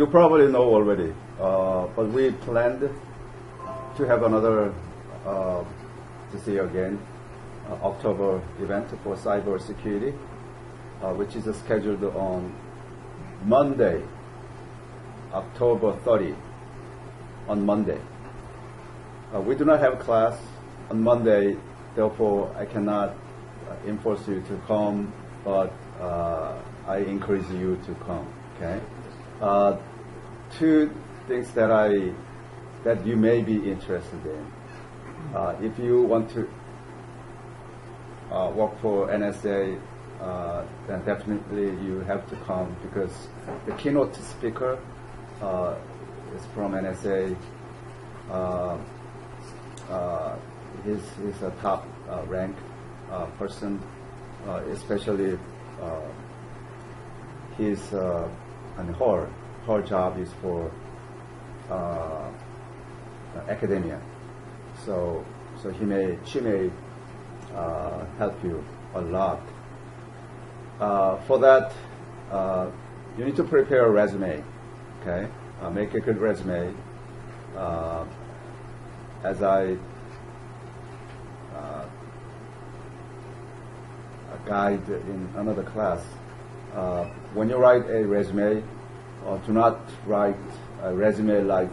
you probably know already, but we planned to have another, this year again, October event for cyber security, which is scheduled on Monday, October 30, on Monday. We do not have class on Monday, therefore I cannot enforce you to come, but I encourage you to come. Okay. Two things that you may be interested in. If you want to work for NSA, then definitely you have to come, because the keynote speaker is from NSA. He's a top ranked person, especially her job is for academia. So she may help you a lot. For that, you need to prepare a resume. Okay, make a good resume. As I guide in another class, when you write a resume, do not write a resume like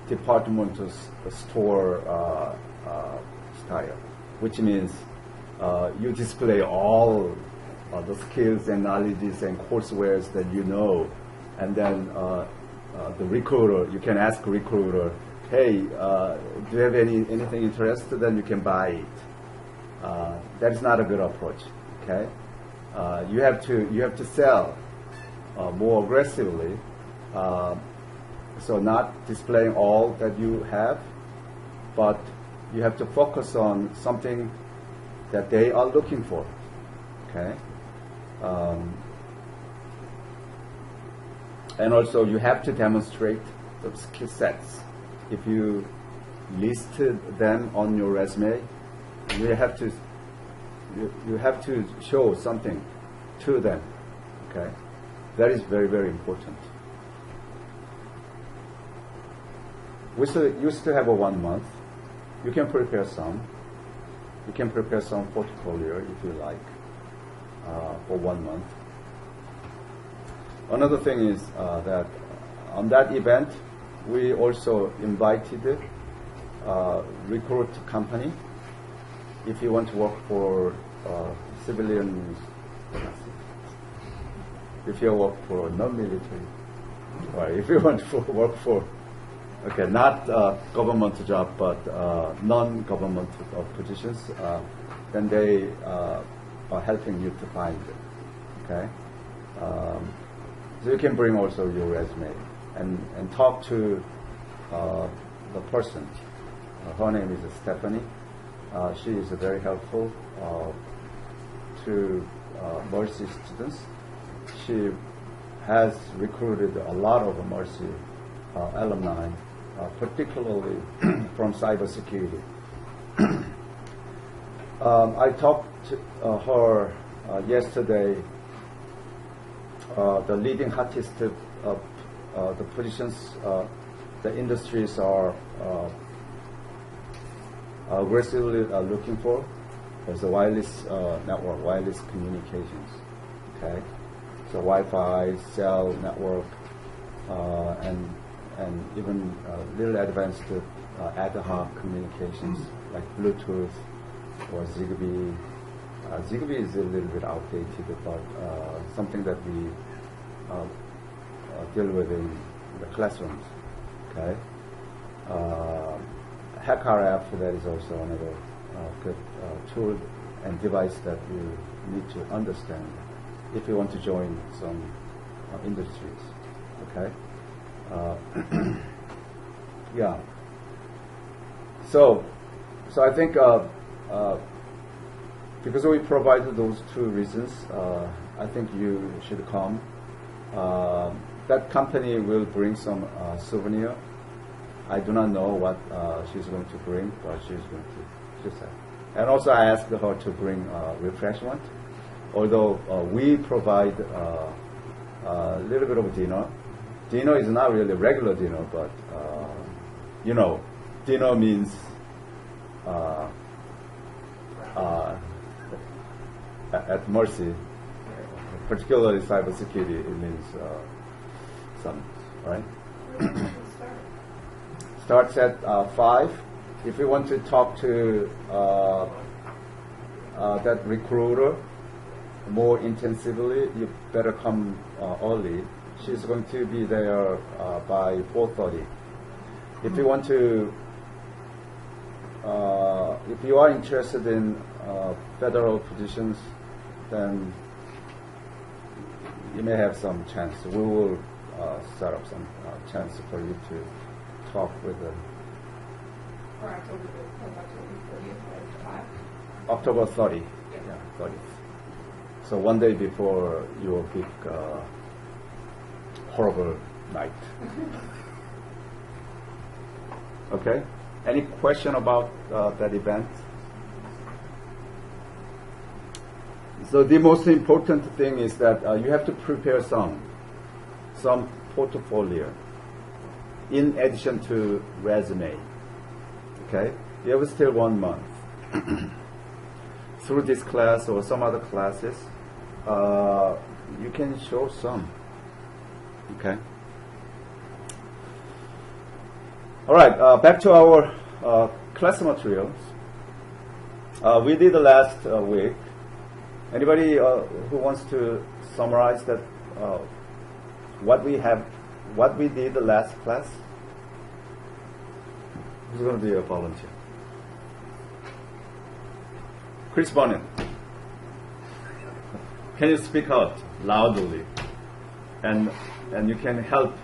departmental store style, which means you display all the skills and knowledges and coursewares that you know, and then the recruiter, you can ask recruiter, hey, do you have anything interested? Then you can buy it. That is not a good approach. Okay, you have to sell more aggressively. So not displaying all that you have, but you have to focus on something that they are looking for. Okay, and also you have to demonstrate the skill sets. If you listed them on your resume, you have to show something to them. Okay, that is very, very important. We used to have a 1 month. You can prepare some. You can prepare some portfolio if you like for 1 month. Another thing is that on that event, we also invited recruit company. If you want to work for civilian, if you work for non-military, or if you want to work for, okay, not government job, but non-government positions, then they are helping you to find it. Okay, so you can bring also your resume and talk to the person. Her name is Stephanie. She is very helpful to Mercy students. She has recruited a lot of Mercy alumni, particularly from cybersecurity. I talked to her yesterday. The leading hottest the positions, the industries are aggressively looking for is the wireless network, wireless communications. Okay, so Wi-Fi, cell network, and even little advanced ad hoc communications like Bluetooth or Zigbee. Zigbee is a little bit outdated, but something that we deal with in the classrooms. Okay. HackRF, that is also another good tool and device that you need to understand if you want to join some industries. Okay. Yeah. So I think because we provided those two reasons, I think you should come. That company will bring some souvenir. I do not know what she's going to bring, but she's going to. She said. And also I asked her to bring refreshment. Although we provide a little bit of dinner. Dinner is not really regular dinner, but you know, dinner means at Mercy, particularly cybersecurity, it means some, right? Starts at 5. If you want to talk to that recruiter more intensively, you better come early. She's going to be there by 4:30. If you want to, if you are interested in federal positions, then you may have some chance. We will set up some chance for you to talk with them. For October 30th at 5? October 30. Yeah, 30th. So one day before your big horrible night. Okay? Any question about that event? So the most important thing is that you have to prepare some portfolio in addition to resume. Okay? You have still 1 month. Through this class or some other classes, you can show some. Okay? All right, back to our class materials. We did the last week. Anybody who wants to summarize that what we did the last class? Who's going to be a volunteer? Chris Bonnet. Can you speak out loudly? And you can help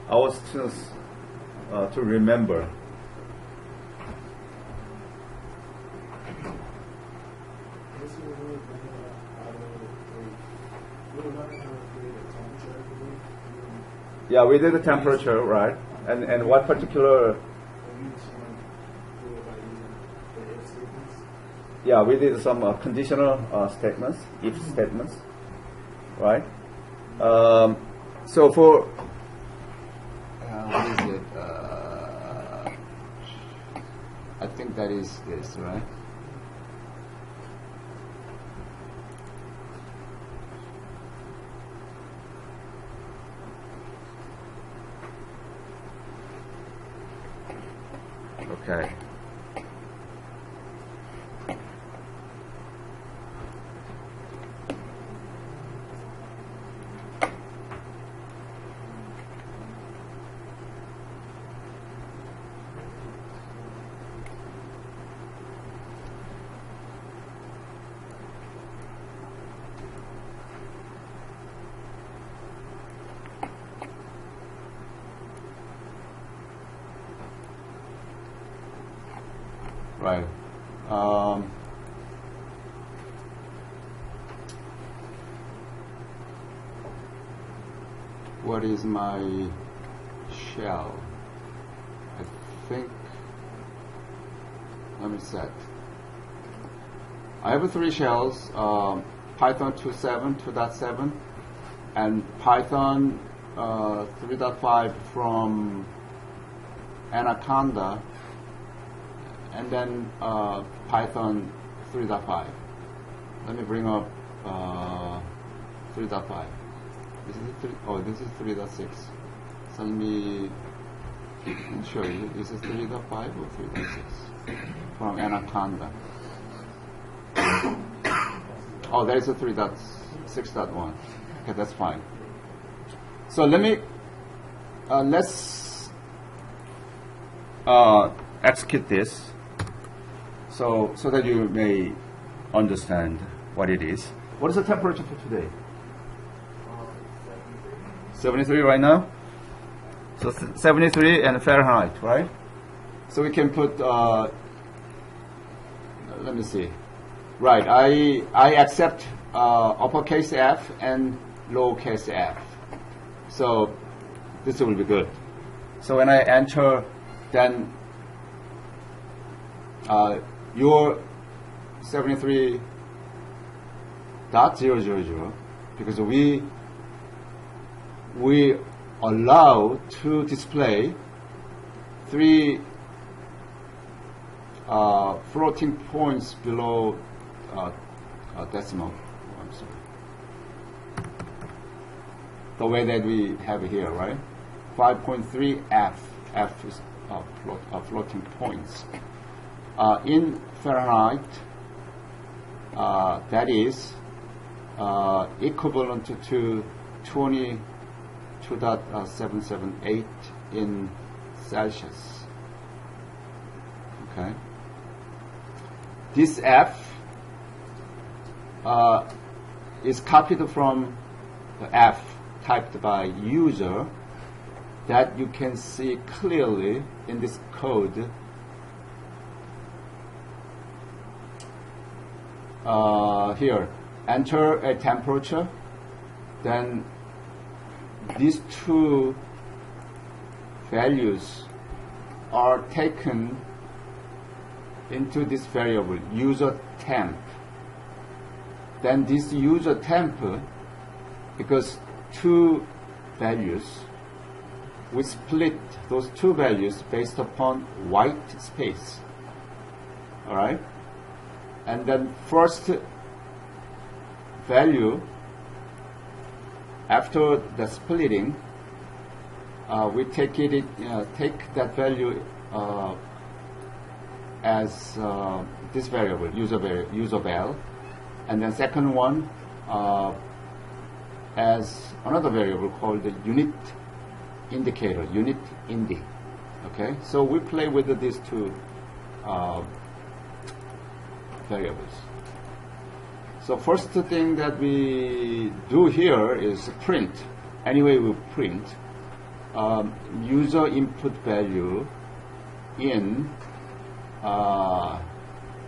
our students to remember. Yeah, we did the temperature, right? And what particular? Yeah, we did some conditional statements, if statements, right? So for what is it? I think that is this, right? Okay. Right. What is my shell? I think, let me set. I have 3 shells, Python 2.7, and Python 3.5 from Anaconda, and then Python 3.5. Let me bring up 3.5. This is 3. Oh, this is 3.6. So let me show you. This is 3.5 or 3.6 from Anaconda. Oh, there is a 3.6.1. Okay, that's fine. So let me let's execute this. So that you may understand what it is. What is the temperature for today? 73 right now? So 73 and Fahrenheit, right? So we can put, let me see. Right, I accept uppercase F and lowercase f. So this will be good. So when I enter, then your 73.000, because we we allow to display 3 floating points below decimal. I'm sorry. The way that we have it here, right? 5.3 F is floating points. In Fahrenheit, that is equivalent to 22.778 in Celsius. Okay. This F is copied from the F typed by user that you can see clearly in this code. Here, enter a temperature, then these two values are taken into this variable user temp. Then this user temp, because two values, we split those two values based upon white space. Alright? And then first value, after the splitting, we take that value as this variable, user val, and then second one as another variable called the unit indicator, unit indi. Okay, so we play with these two variables. So first thing that we do here is print. Anyway, we print user input value in.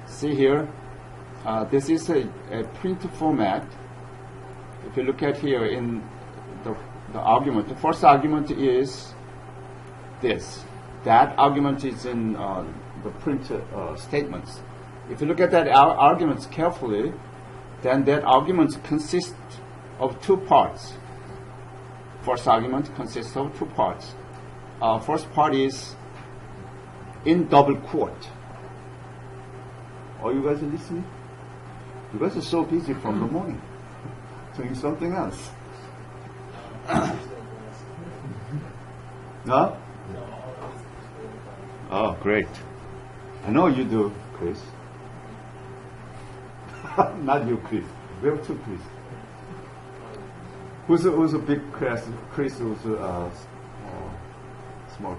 See here, this is a print format. If you look at here in the argument, the first argument is this. That argument is in the print statements. If you look at that arguments carefully, then that argument consists of two parts. First argument consists of two parts. First part is in double quote. Are you guys listening? You guys are so busy from the morning doing something else. No? Oh, great. I know you do, Chris. Not you, Chris. We have two Chris. Who's a big Chris? Chris who's small.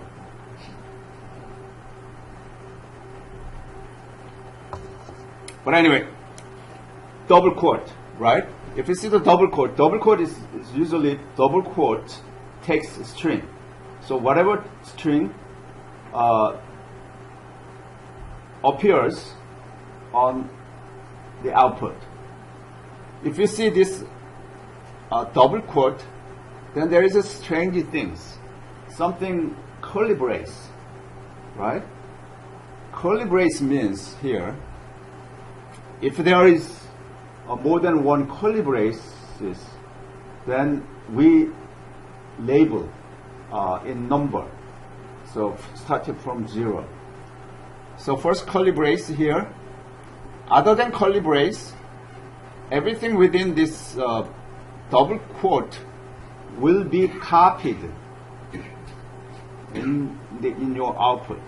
But anyway, double quote, right? If you see the double quote is usually double quote takes string. So whatever string appears on the output. If you see this double quote, then there is a strange things. Something curly brace, right? Curly brace means here, if there is more than one curly braces, then we label in number. So starting from 0. So first curly brace here. Other than curly brace, everything within this double quote will be copied in your output.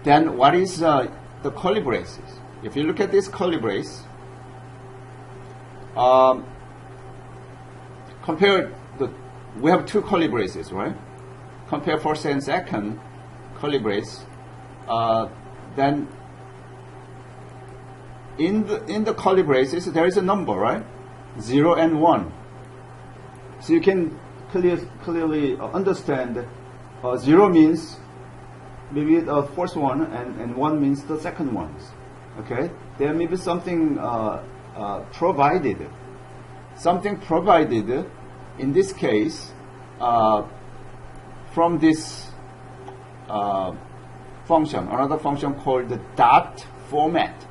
Then what is the curly braces? If you look at this curly brace, we have two curly braces, right? Compare first and second curly brace. Then in the curly braces there is a number, right? 0 and 1. So you can clearly understand 0 means maybe the first one, and 1 means the second ones. Okay, there may be something provided. Something provided in this case from this function, another function called the dot format.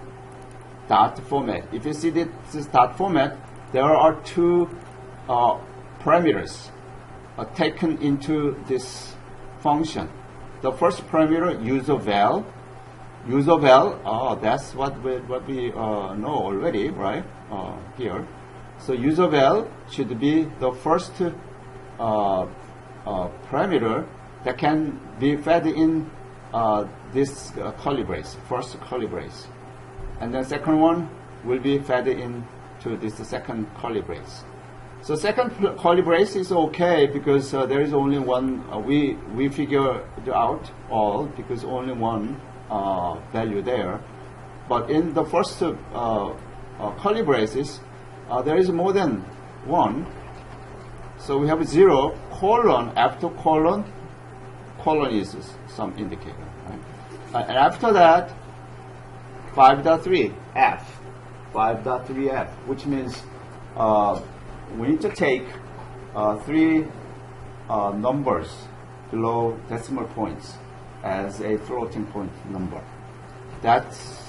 Dot format. If you see this dot format, there are two parameters are taken into this function. The first parameter, user val. User val, that's what we know already, right? Here. So user val should be the first parameter that can be fed in this curly brace, first curly brace. And then second one will be fed into this second curly brace. So second curly brace is okay because there is only one, we figure it out all because only one value there. But in the first curly braces, there is more than one. So we have 0, colon, after colon is some indicator. Right? And after that, 5.3 f, 5.3 f, which means we need to take 3 numbers below decimal points as a floating point number. That's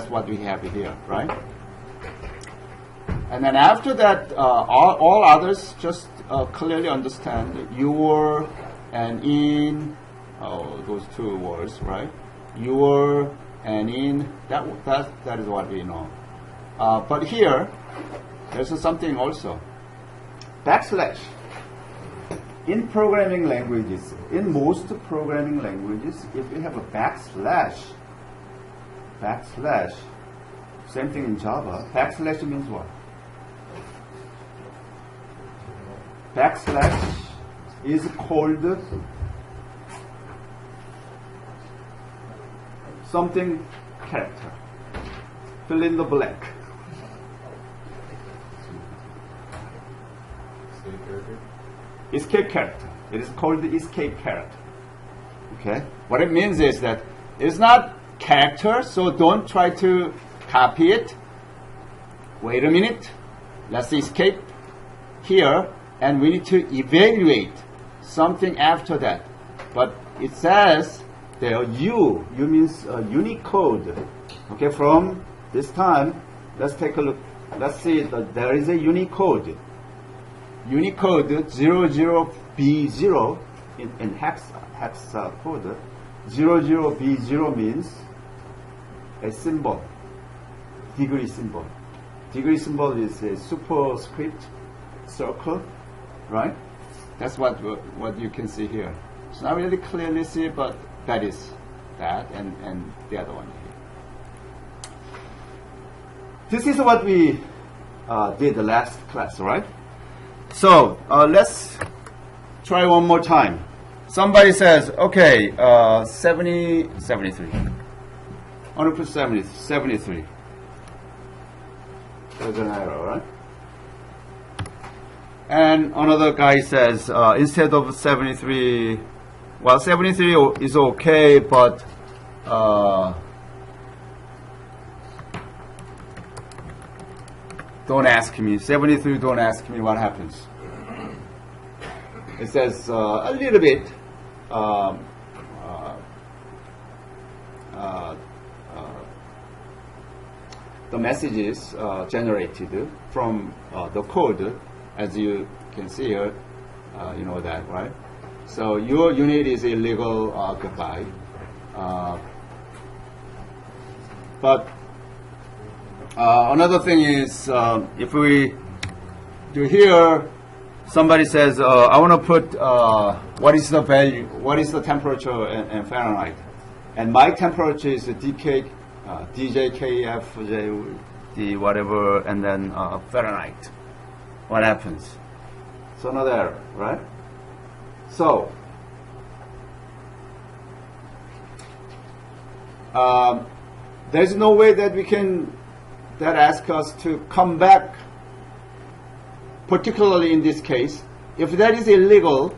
what we have here, right? And then after that, all others just clearly understand your and in, those two words, right? Your and in, that is what we know. But here, there's something also. Backslash. In programming languages, in most programming languages, if you have a backslash, same thing in Java, backslash means what? Backslash is called something character. Fill in the blank. Escape character. It is called the escape character. Okay? What it means is that it's not character, so don't try to copy it. Wait a minute. Let's escape here, and we need to evaluate something after that. But it says there U means Unicode. Okay, from this time, let's take a look. Let's see that there is a Unicode. Unicode 00B0 in hex code. 00B0 means a symbol, degree symbol. Degree symbol is a superscript circle, right? That's what you can see here. It's not really clearly see, but that is that, and the other one here. This is what we did the last class, right? So let's try one more time. Somebody says, okay, 73. 100% 73. There's an error, right? And another guy says, instead of 73, well, 73 is okay, but don't ask me. 73, don't ask me what happens. It says a little bit the messages generated from the code, as you can see here. You know that, right? So your unit is illegal, goodbye. But another thing is, if we do here, somebody says, I want to put what is the value, what is the temperature in Fahrenheit, and my temperature is DK, DJKF, JD, whatever, and then Fahrenheit. What happens? It's another error, right? So there's no way that we can ask us to come back, particularly in this case. If that is illegal,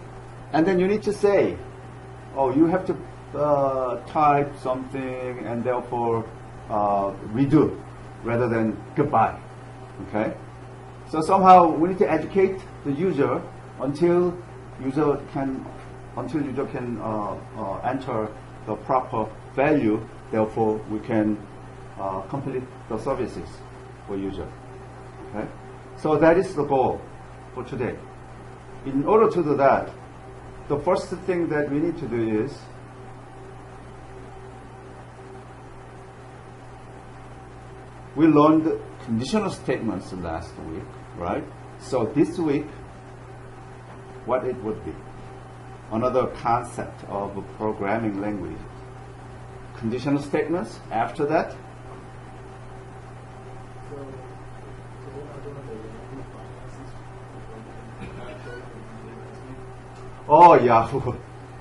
and then you need to say, oh, you have to type something and therefore redo rather than goodbye. Okay? So somehow we need to educate the user until user can enter the proper value. Therefore, we can complete the services for user. Okay? So that is the goal for today. in order to do that, the first thing that we need to do is we learned conditional statements last week, right? So this week, what it would be? Another concept of a programming language. Conditional statements. After that, oh, Yahoo.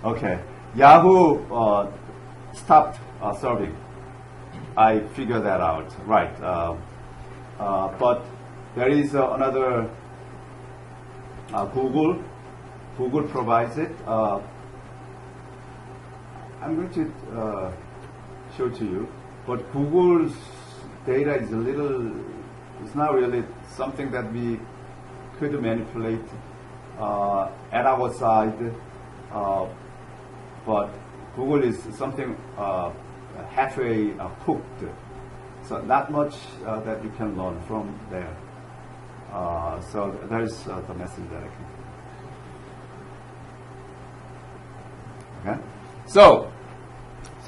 Okay. Yahoo stopped serving. I figured that out. Right. But there is another Google. Google provides it. I'm going to show to you. But Google's data is it's not really something that we could manipulate at our side, but Google is something halfway cooked, so not much that you can learn from there. So there's the message that I can. Okay, so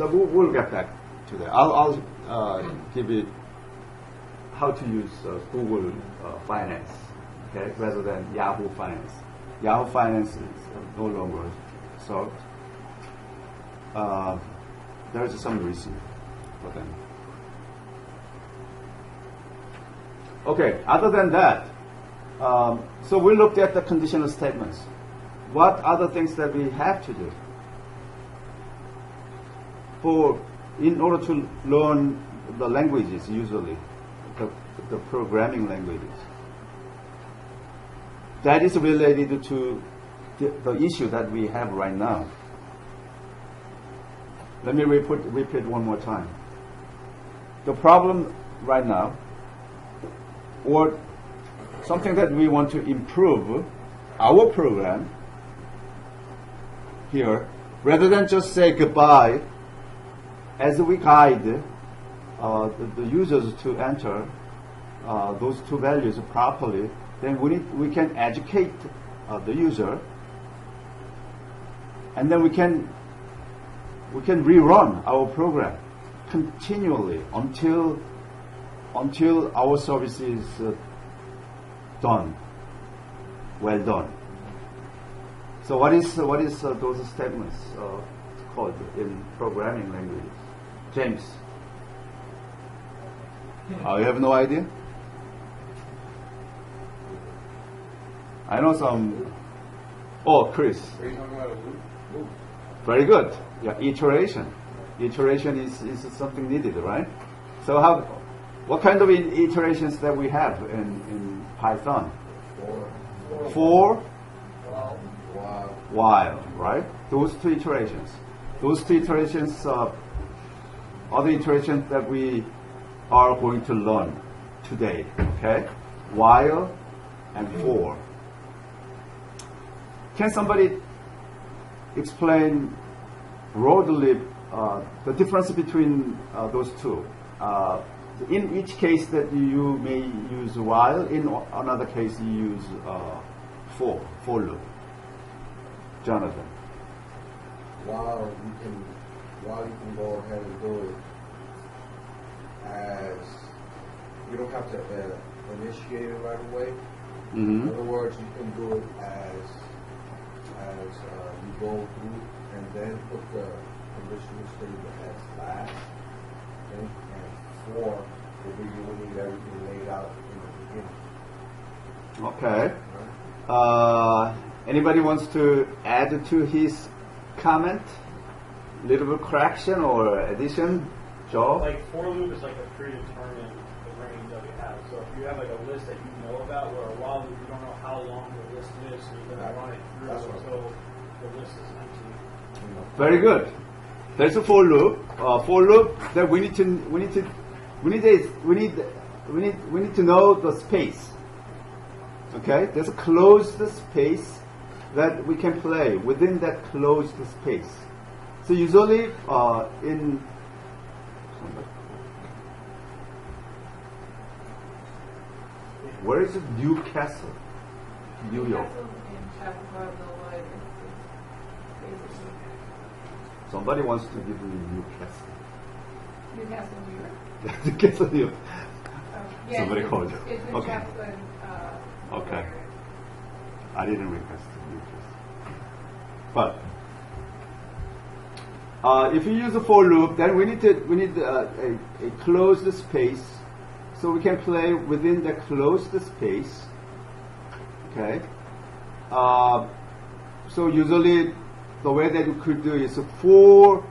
we'll get back to that. I'll give it how to use Google Finance, okay, rather than Yahoo Finance. Yahoo Finance is no longer solved. There is some reason for them. Okay, other than that, so we looked at the conditional statements. What other things that we have to do in order to learn the languages, usually the programming languages? That is related to the issue that we have right now. Let me repeat one more time. The problem right now, or something that we want to improve our program here, rather than just say goodbye, as we guide the users to enter those two values properly, then we can educate the user, and then we can rerun our program continually until our service is done, well done. So what is those statements called in programming languages? James, you have no idea? I know some. Oh, Chris. Are you talking about a loop? Very good. Yeah, iteration. Iteration is something needed, right? So what kind of iterations that we have in Python? For, while, right? Those two iterations. Those two iterations are the iterations that we are going to learn today. Okay? While and for. Can somebody explain broadly the difference between those two? In each case that you may use while, in another case you use for loop. Jonathan. While you can go ahead and do it as you don't have to initiate it right away. Mm-hmm. In other words, you can do it as you go through, and then put the conditional statement as last, okay? And for will be you will need everything laid out in the beginning. Okay. Right? Anybody wants to add to his comment? Little bit correction or addition? Joe? Like for loop is like a predetermined range that we have. So if you have like a list that you know about, where a while loop you don't know how long the list is, so you're going to run it through until the list is empty. Very good. There's a for loop. For loop that we need to know the space. Okay, there's a closed space that we can play within that closed space. So usually in where is it? Newcastle? New York. Somebody wants to give me Newcastle. Newcastle, New York. Newcastle, New York. Yeah, Somebody it's- called you. It's in Okay. Chaplin. Okay. I didn't request Newcastle. But if you use a for loop, then we need a closed space, so we can play within the closed space. Okay. So usually the way that you could do is for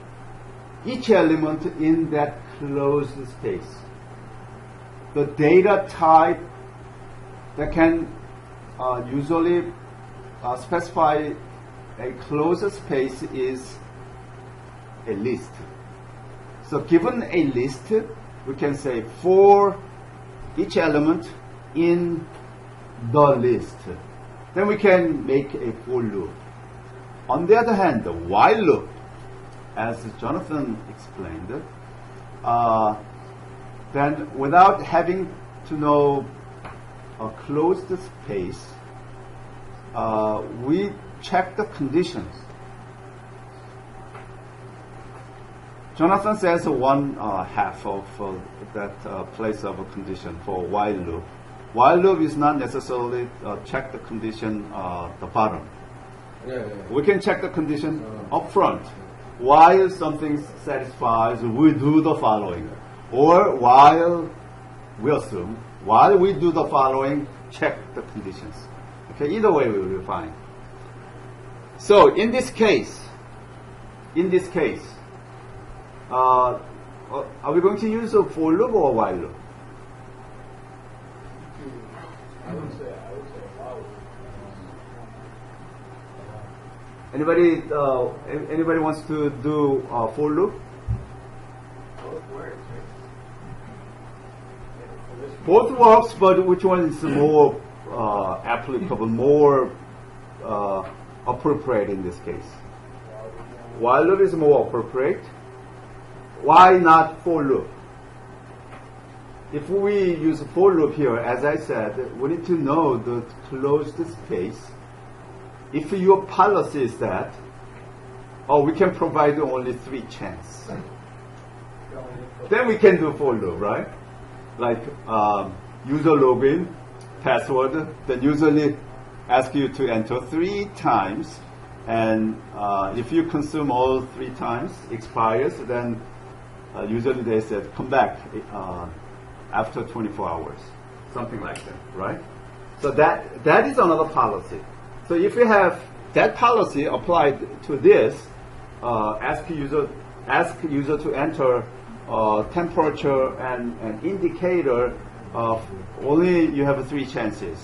each element in that closed space, the data type that can usually specify a closed space is a list. So given a list, we can say for each element in the list. Then we can make a for loop. On the other hand, the while loop, as Jonathan explained, then without having to know a closed space, we check the conditions. Jonathan says one half of that place of a condition for while loop. While loop is not necessarily check the condition the bottom. Yeah. We can check the condition up front. While something satisfies, we do the following. Or while we assume, while we do the following, check the conditions. Okay, either way we will be fine. So in this case, are we going to use a for loop or a while loop? I would say wow. Anybody wants to do a for loop? Both works, right? Both works, but which one is more applicable, more appropriate in this case? While loop is more appropriate. Why not for loop? If we use for loop here, as I said, we need to know the closed space. If your policy is that, we can provide only 3 chances, then we can do for loop, right? Like user login, password, then usually ask you to enter 3 times, and if you consume all 3 times, expires, then usually they said come back after 24 hours, something like that, right? So that is another policy. So if you have that policy applied to this, ask user to enter temperature and an indicator of only you have 3 chances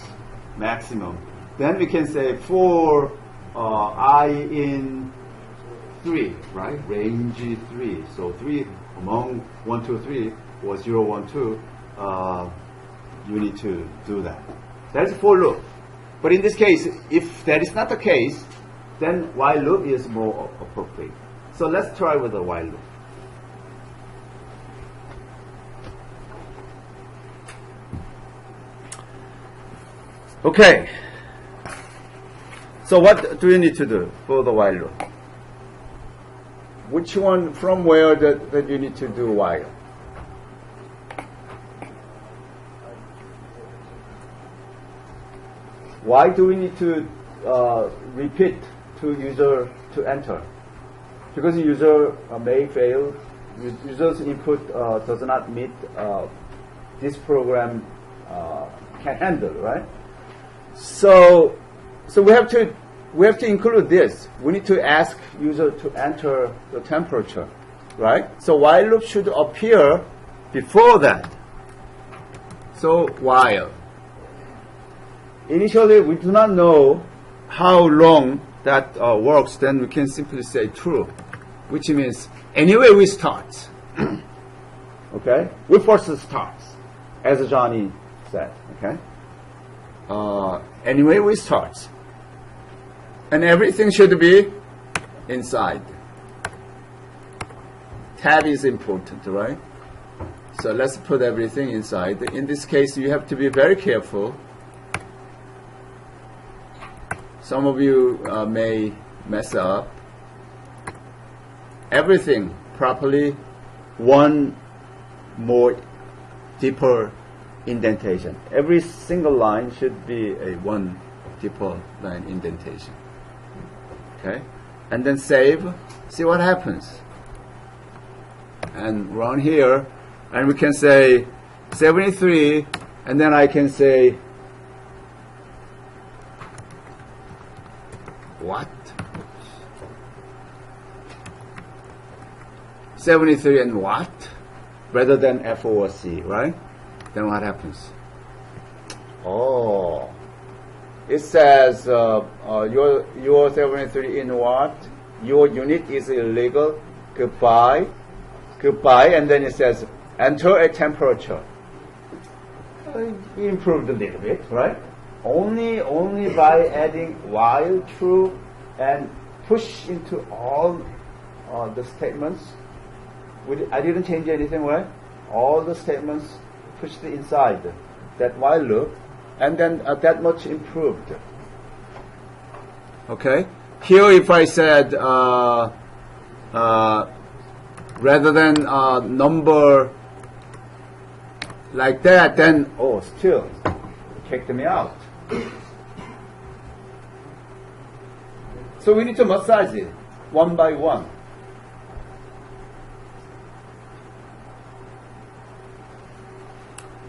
maximum. Then we can say for I in 3, right? Range 3. So 3 among 1, 2, 3 or 0, 1, 2. You need to do that. That's for loop. But in this case, if that is not the case, then while loop is more appropriate. So let's try with the while loop. Okay. So what do you need to do for the while loop? Which one, from where that you need to do while? Why do we need to repeat to user to enter? Because user may fail. User's input does not meet this program can handle, right? So we have to include this. We need to ask user to enter the temperature, right? So while loop should appear before that. So while. Initially, we do not know how long that works. Then we can simply say true, which means anyway we start. Okay, we first start, as Johnny said. Okay. Anyway we start, and everything should be inside. Tab is important, right? So let's put everything inside. In this case, you have to be very careful. some of you may mess up. Everything properly, one more deeper indentation. Every single line should be a one deeper line indentation. Okay? And then save, see what happens. And run here, and we can say 73, and then I can say what? 73 and what? Rather than F or C, right? Then what happens? Oh, it says your 73 in what? Your unit is illegal. Goodbye, and then it says enter a temperature. Improved a little bit, right? Only by adding while true and push into all the statements. I didn't change anything, right? All the statements pushed inside that while loop, and then that much improved. Okay? Here if I said rather than number like that, then still kicked me out. So we need to massage it one by one.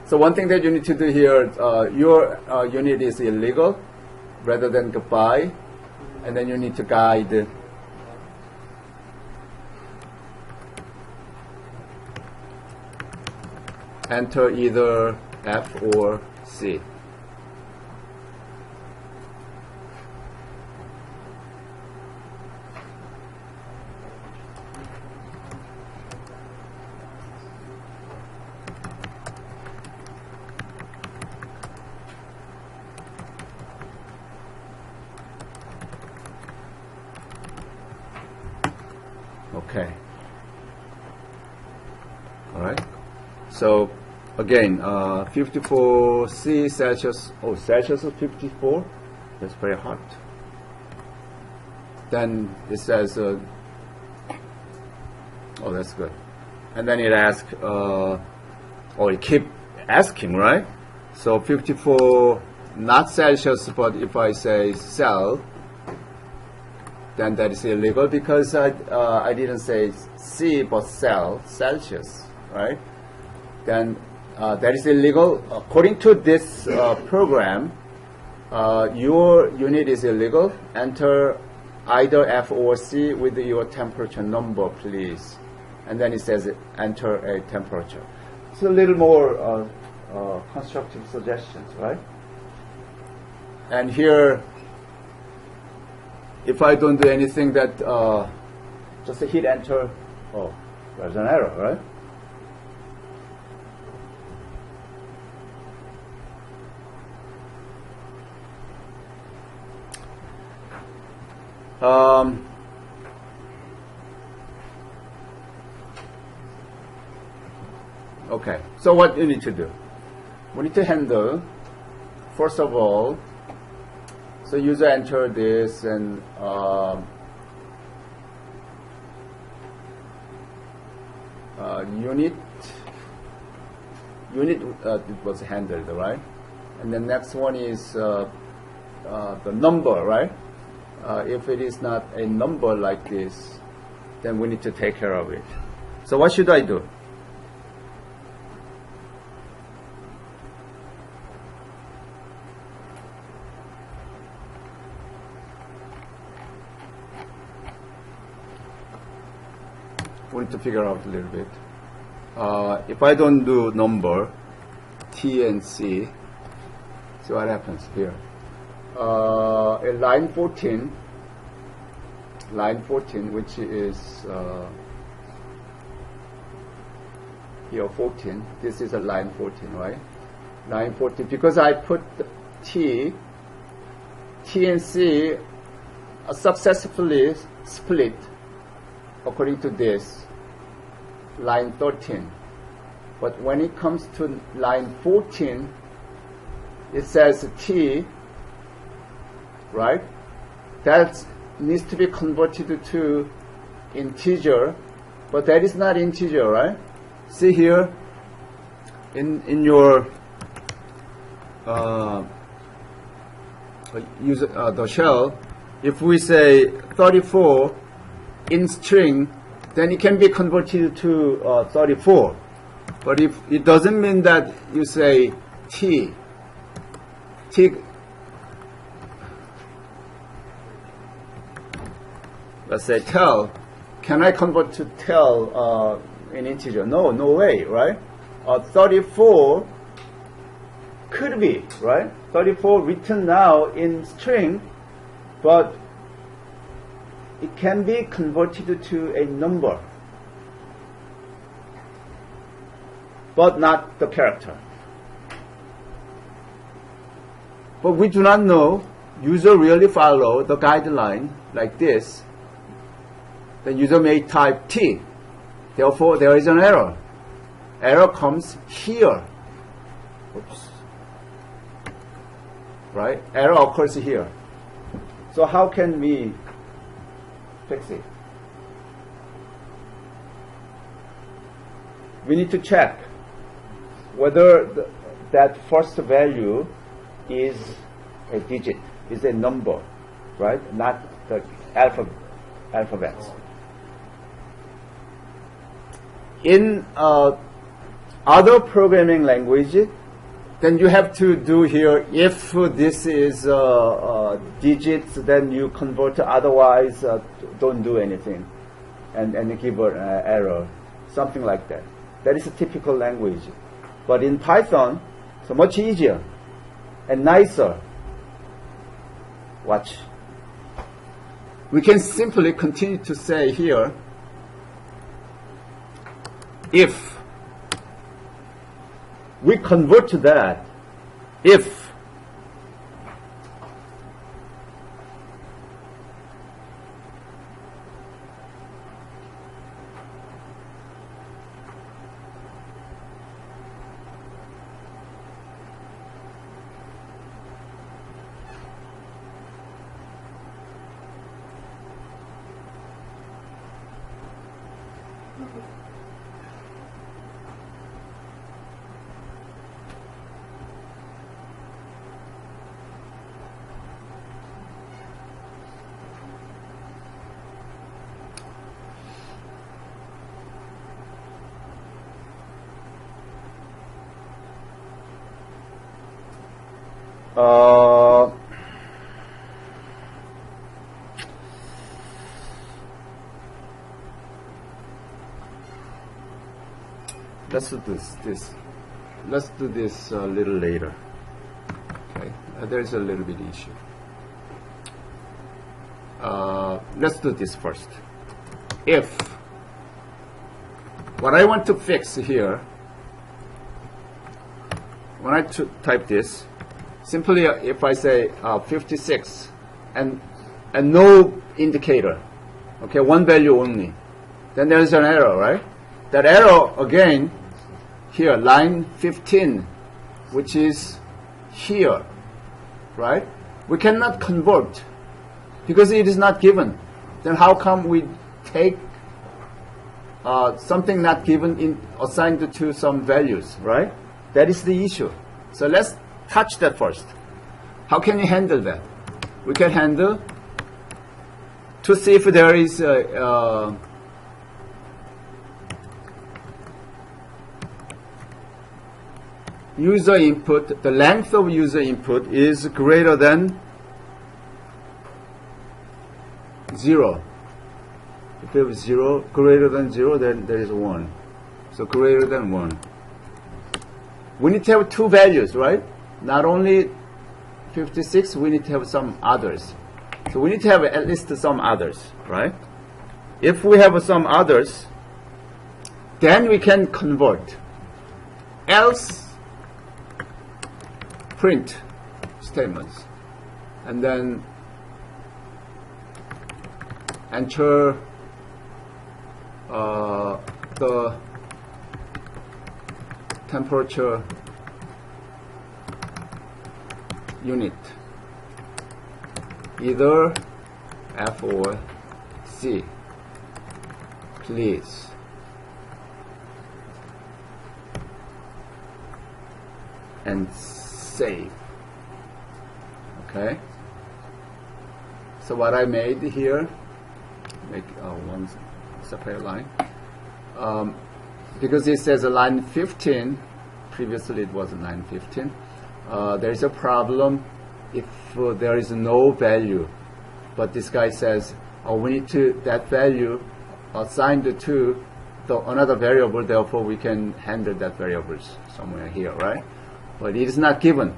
So one thing that you need to do here, your unit is illegal rather than goodbye, and then you need to guide enter either F or C. Okay. All right. So again, 54 C Celsius. Oh, Celsius is 54. That's very hot. Then it says, oh, that's good. And then it asks, it keep asking, right? So 54, not Celsius, but if I say cell, then that is illegal because I didn't say C but Celsius, right? Then that is illegal. According to this program, your unit is illegal. Enter either F or C with your temperature number, please. And then it says enter a temperature. It's a little more constructive suggestions, right? And here, if I don't do anything that just hit enter, there's an error, right? Okay, so what you need to do? We need to handle, first of all, so user enter this and unit it was handled, right? And the next one is the number, right? If it is not a number like this, then we need to take care of it. So what should I do? We need to figure out a little bit. If I don't do number, T and C, see what happens here. In line 14, which is here 14, this is a line 14, right? Line 14, because I put the T and C are successfully split according to this, line 13. But when it comes to line 14, it says T, right? that needs to be converted to integer, but that is not integer, right? See here in your the shell, if we say 34 in string, then it can be converted to 34. But if it doesn't mean that you say t, let's say tel, can I convert to tel in integer? No, no way, right? 34 could be, right? 34 written now in string, but it can be converted to a number, but not the character. But we do not know, user really follow the guideline like this, the user may type T. Therefore, there is an error. Error comes here. Oops. Right? Error occurs here. So how can we fix it? We need to check whether that first value is a digit, is a number, right? Not the alphabets. In other programming language, then you have to do here, if this is digits, then you convert, otherwise don't do anything and give an error, something like that. That is a typical language. But in Python, it's much easier and nicer. Watch. We can simply continue to say here, if we convert to that, if let's do this. Let's do this a little later. Okay, there's a little bit issue. Let's do this first. If what I want to fix here, when I type this, simply if I say 56 and no indicator, okay, one value only, then there's an error, right? That error again here, line 15, which is here, right? We cannot convert because it is not given. Then how come we take something not given assigned to some values, right? That is the issue. So let's touch that first. How can you handle that? We can handle to see if there is a user input, the length of user input is greater than 0. If there is 0, greater than 0, then there is 1. So greater than 1. We need to have two values, right? Not only 56, we need to have some others. So we need to have at least some others, right? If we have some others, then we can convert. Else, print statements. And then enter the temperature unit, either F or C, please. And save. Okay. So what I made here, make one separate line. Because it says line 15, previously it was line 15. There is a problem if there is no value, but this guy says we need to that value assigned to another variable, therefore we can handle that variables somewhere here, right? But it is not given.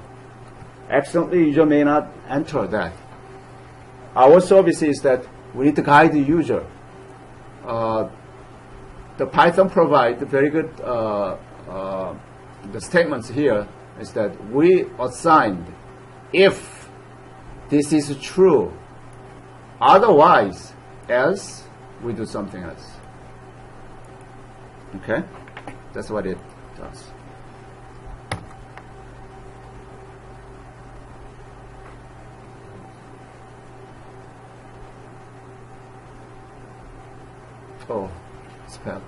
Accidentally, user may not enter that. Our service is that we need to guide the user. The Python provides very good the statements here is that we assigned if this is true, otherwise else we do something else. Okay, that's what it does. Oh, spell.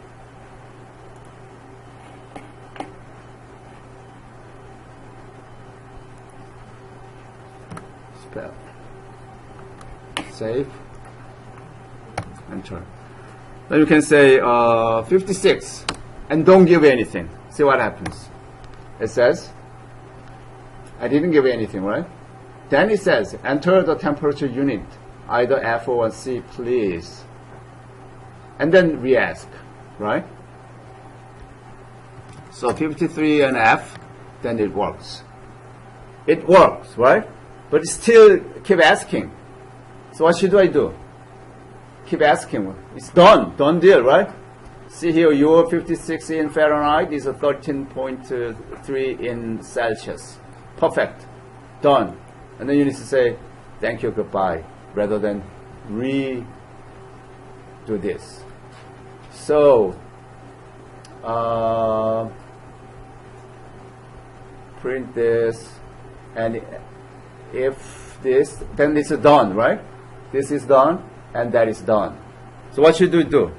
Spell. Save. Enter. Then you can say 56 and don't give anything. See what happens. It says, I didn't give anything, right? Then it says, enter the temperature unit, either F or C, please. And then we ask, right? So 53 and F, then it works. It works, right? But it still keep asking. So what should I do? Keep asking. It's done. Done deal, right? See here, your 56 in Fahrenheit is a 13.3 in Celsius. Perfect. Done. And then you need to say, thank you, goodbye, rather than redo this. So, print this, and if this, then it's done, right? This is done, and that is done. So what should we do?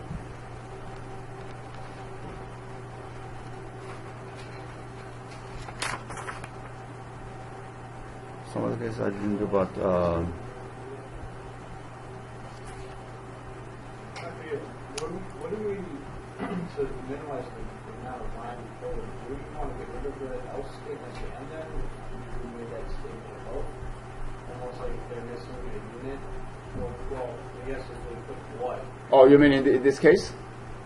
Some of the cases I didn't do, but what do we, to minimize the amount of line code, do we want to get rid of the else statement at the end then? If we made that statement above? Almost like if they're missing a unit? Well, I guess if they put what? oh, you mean in this case?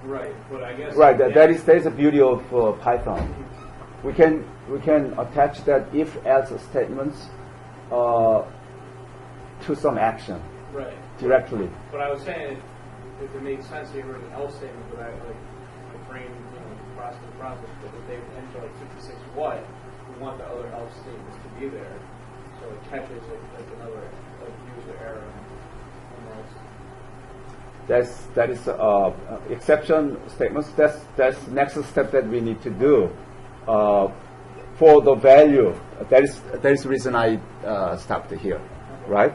Right, but I guess... Right, that is the beauty of Python. We can attach that if-else statements to some action. Right. Directly. But I was saying, if it made sense to get rid of an else statement, but I like my brain, process, but if they enter like 56 what, we want the other else statements to be there, so it catches like another user error. That is exception statements. That's next step that we need to do for the value. That is the reason I stopped here, right?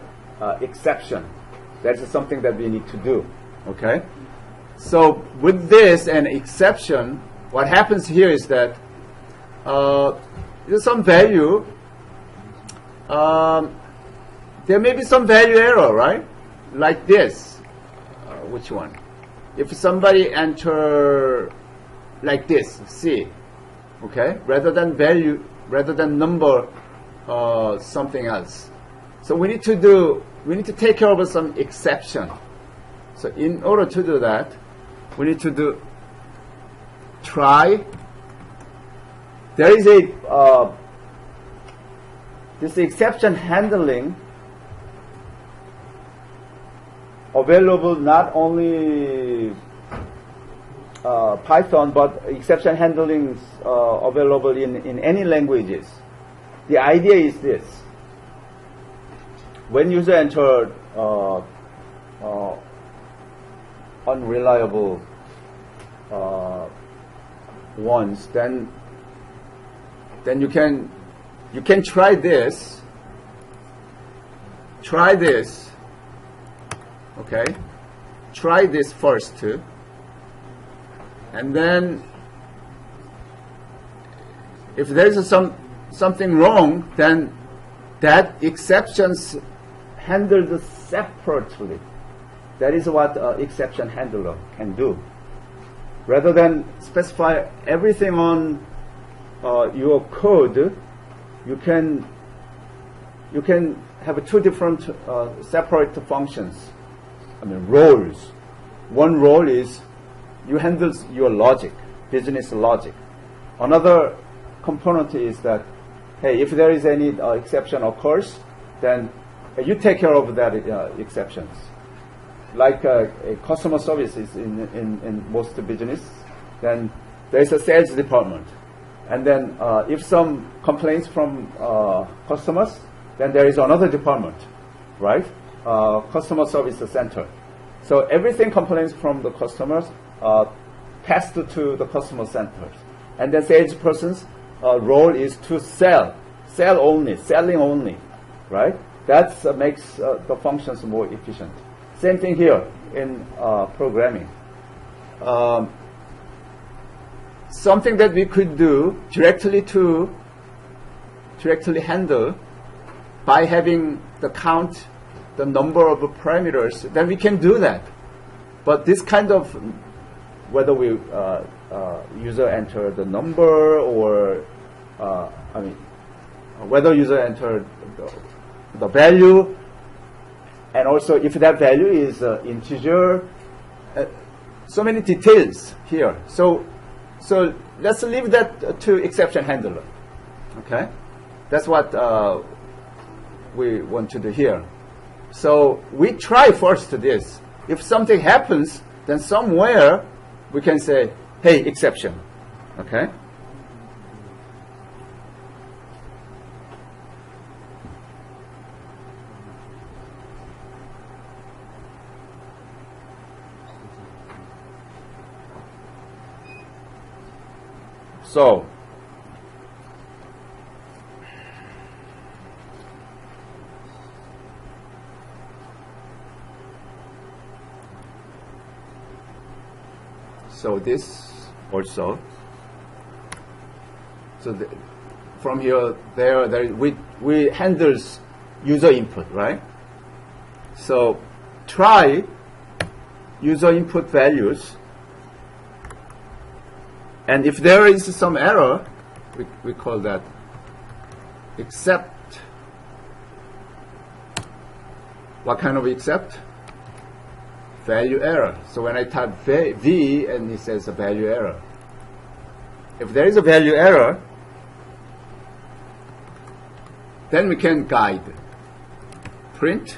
Exception. That is something that we need to do. Okay. So with this and exception, what happens here is that there's some value. There may be some value error, right? Like this. Which one? If somebody enter like this, C, okay, rather than value, rather than number, something else. So we need to take care of some exception. So in order to do that, we need to do try. There is a this exception handling available not only Python, but exception handling available in any languages. The idea is this: when user entered unreliable ones, then you can try this, Okay, try this first too, and then if there is something wrong, then that exceptions handled separately. That is what exception handler can do. Rather than specify everything on your code, you can have two different separate functions. I mean roles. One role is you handle your logic, business logic. Another component is that, hey, if there is any exception occurs, then you take care of that exceptions. Like a customer service is in most business, then there is a sales department. And then if some complaints from customers, then there is another department, right? Customer service center. So everything complaints from the customers passed to the customer centers. And then salesperson's role is to sell only, selling only, right? That makes the functions more efficient. Same thing here in programming. Something that we could do directly handle by having the count, the number of parameters, then we can do that. But this kind of, whether we user enter the number or whether user enter the value, and also if that value is integer, so many details here. So let's leave that to exception handler. Okay, that's what we want to do here. So we try first this. If something happens, then somewhere we can say, hey, exception. Okay. So this also. So from here, there we handles user input, right? So try user input values. And if there is some error, we call that except. What kind of except? Value error. So when I type V and it says a value error. If there is a value error, then we can guide. Print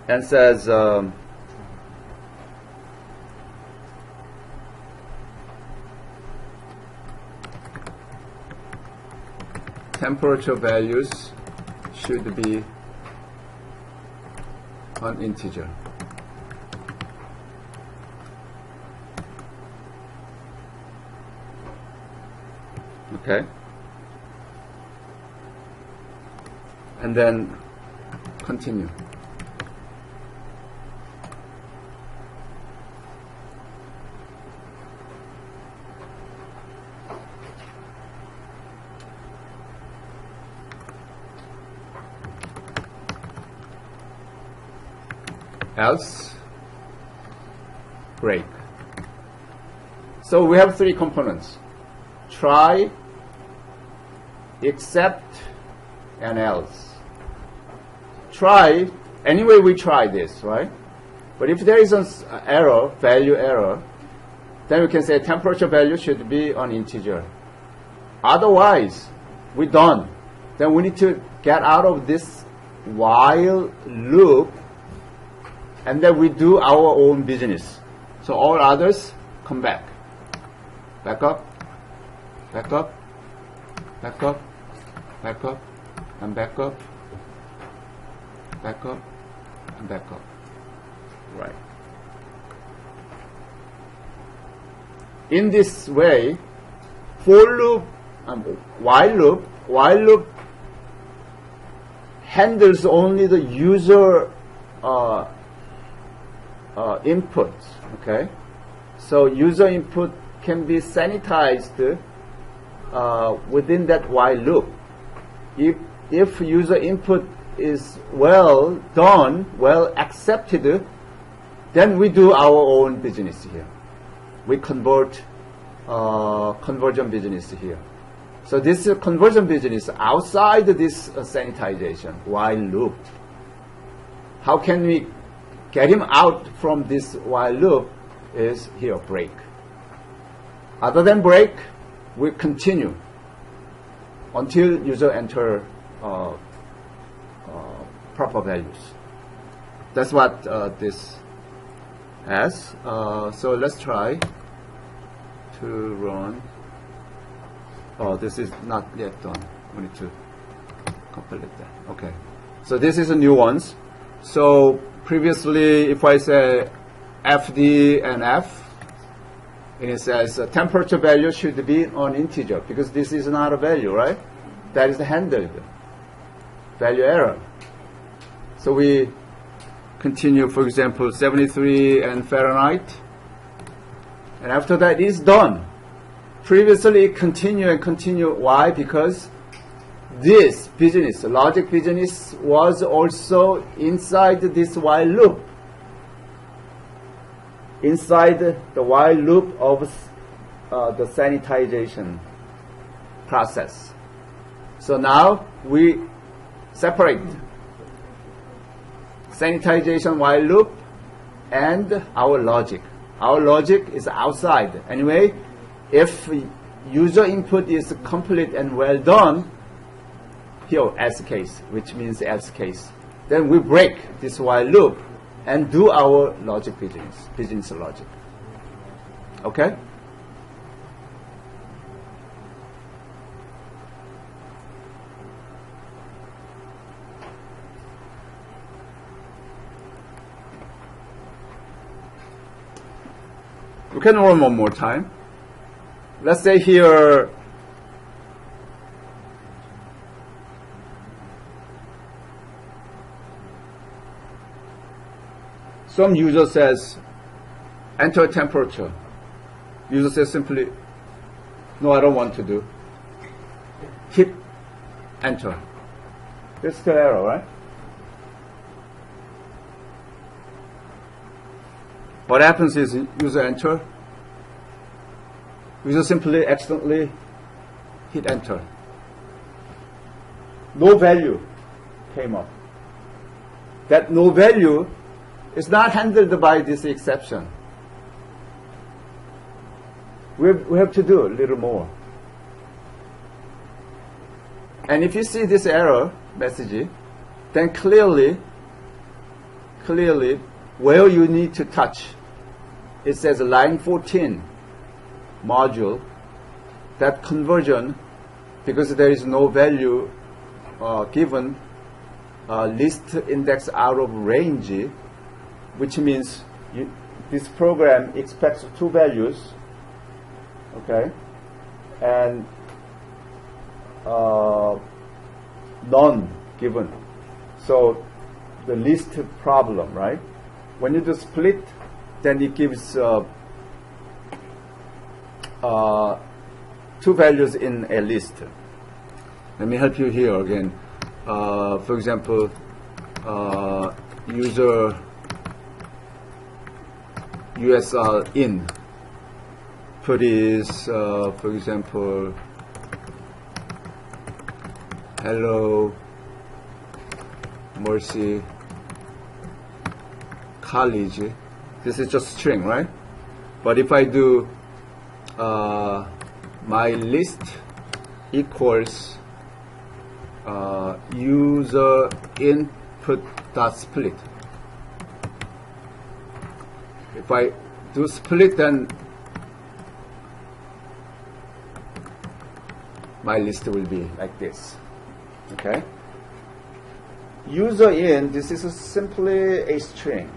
and says temperature values should be an integer. Okay, and then continue. Else break. So we have three components: try, except, and else. Try, anyway we try this, right? But if there is an error, value error, then we can say temperature value should be an integer. Otherwise, we're done. Then we need to get out of this while loop, and then we do our own business. So all others come back. Back up, back up, back up, back up, and back up, back up, and back up. Right. In this way, for loop, while loop handles only the user inputs. Okay, so user input can be sanitized within that while loop. If user input is well done, well accepted, then we do our own business here. We convert conversion business here. So this conversion business outside this sanitization while loop. How can we get him out from this while loop is here, break. Other than break, we continue until user enter proper values. That's what this has. So let's try to run. Oh, this is not yet done. We need to complete that. Okay. So this is a new ones. So previously, if I say FD and F, and it says temperature value should be an integer because this is not a value, right? That is handled. Value error. So we continue, for example, 73 and Fahrenheit. And after that is done. Previously, it continue and continue. Why? Because this business, logic business, was also inside this while loop. Inside the while loop of the sanitization process. So now we separate sanitization while loop and our logic. Our logic is outside. Anyway, if user input is complete and well done, here else case, which means else case, then we break this while loop and do our logic business logic. Okay? We can run one more time. Let's say here some user says enter temperature. User says simply no, I don't want to do. Hit enter. It's still error, right? What happens is user enter. User simply accidentally hit enter. No value came up. That no value is not handled by this exception. We have to do a little more. And if you see this error message, then clearly where you need to touch, it says line 14 module, that conversion, because there is no value given, list index out of range, which means this program expects two values, okay, and none given. So the list problem, right? When you do split, then it gives two values in a list. Let me help you here again. For example, user USR in put is, for example, hello Mercy College. This is just string, right? But if I do my list equals user input dot split. If I do split, then my list will be like this. Okay? User in, this is simply a string.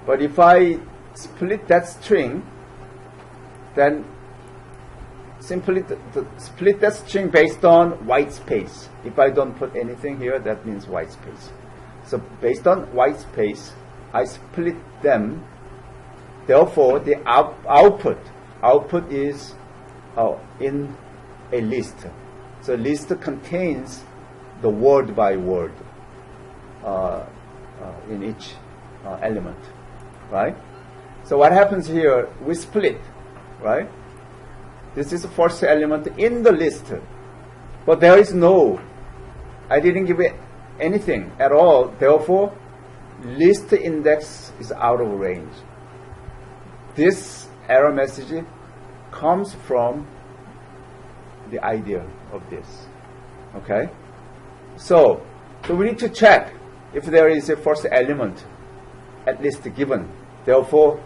But if I split that string, then simply split that string based on white space. If I don't put anything here, that means white space. So based on white space, I split them. Therefore, the output is in a list. So list contains the word by word in each element, right? So what happens here? We split, right? This is the first element in the list, but there is no. I didn't give it anything at all. Therefore, list index is out of range. This error message comes from the idea of this. Okay? So we need to check if there is a first element at least given. Therefore,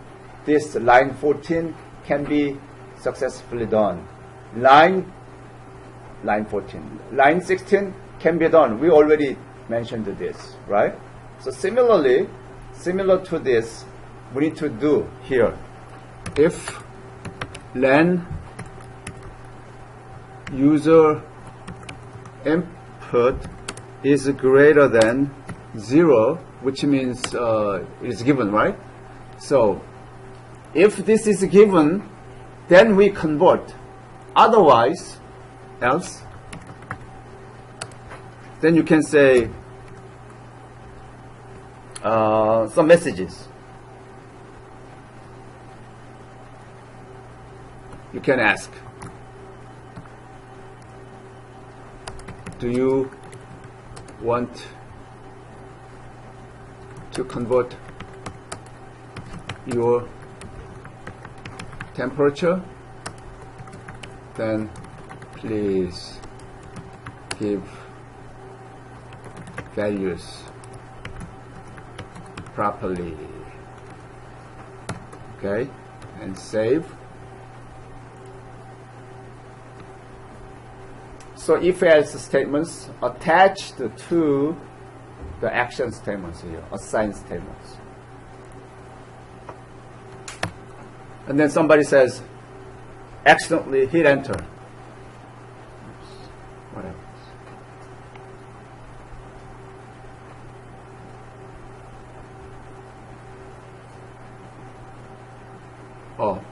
this line 14 can be successfully done. Line 14. Line 16 can be done. We already mentioned this, right? So similar to this, we need to do here. If len user input is greater than 0, which means it's given, right? So if this is given, then we convert. Otherwise, else, then you can say some messages. You can ask, do you want to convert your temperature? Then please give values properly. Okay, and save. So if-else statements attached to the action statements here, assign statements. And then somebody says, accidentally hit enter. Oops. What happens? Oh.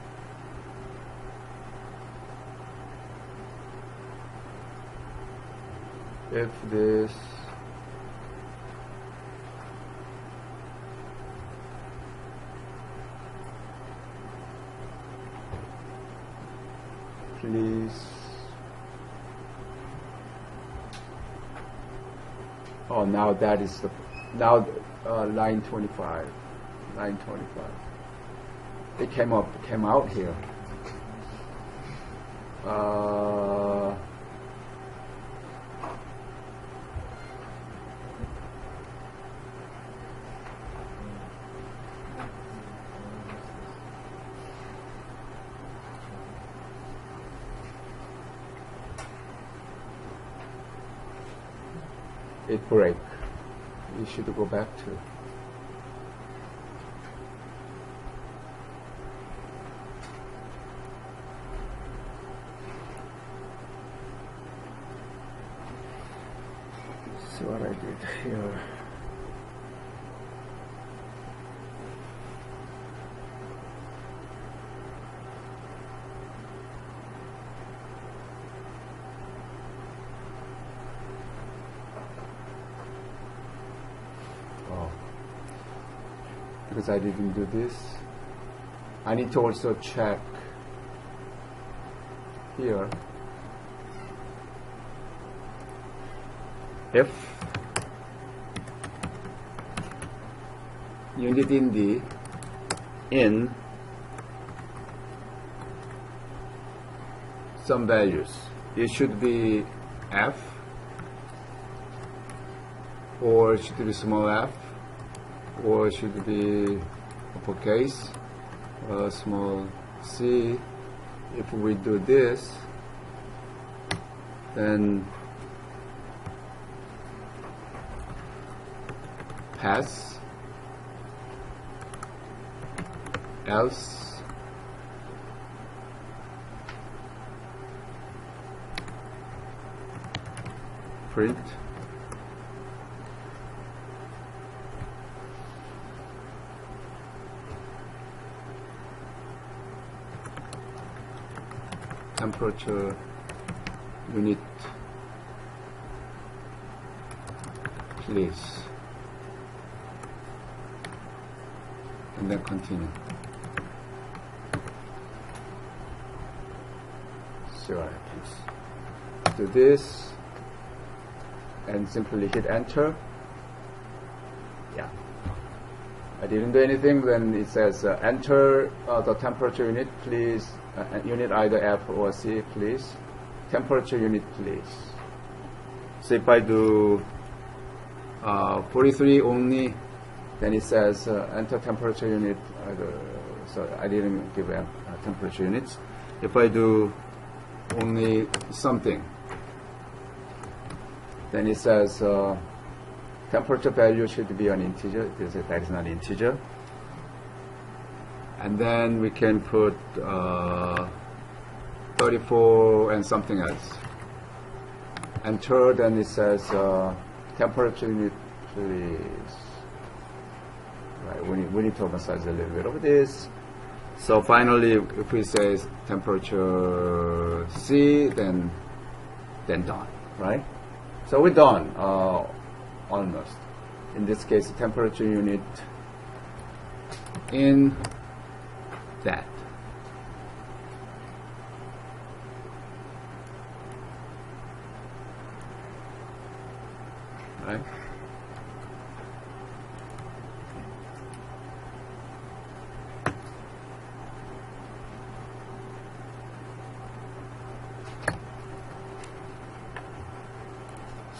If this please, oh, now that is the, now line 25, it came out here. It break. You should go back to. See what I did here. Because I didn't do this. I need to also check here if unit in some values. It should be f, or it should be small f, or it should be uppercase, small c. If we do this, then pass, else, print, temperature unit, please. And then continue. See what happens. Do this and simply hit enter. Yeah. I didn't do anything. Then it says enter the temperature unit, please. Unit either F or C, please. Temperature unit, please. So if I do 43 only, then it says enter temperature unit. So I didn't give temperature units. If I do only something, then it says temperature value should be an integer. That is not integer. And then we can put 34 and something else. Enter, then it says temperature unit, please. Right, we need to emphasize a little bit of this. So finally, if we say temperature C, then done, right? So we're done, almost. In this case, temperature unit in that. Right?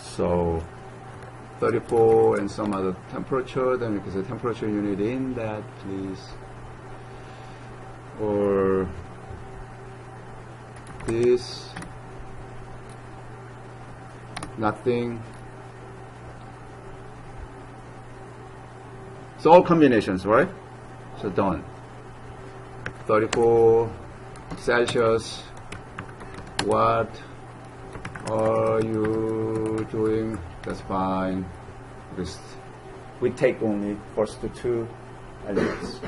So 34 and some other temperature, then we can say temperature unit in that, please. Or this, nothing. So all combinations, right? So done. 34 Celsius, what are you doing? That's fine. Because we take only first two elements.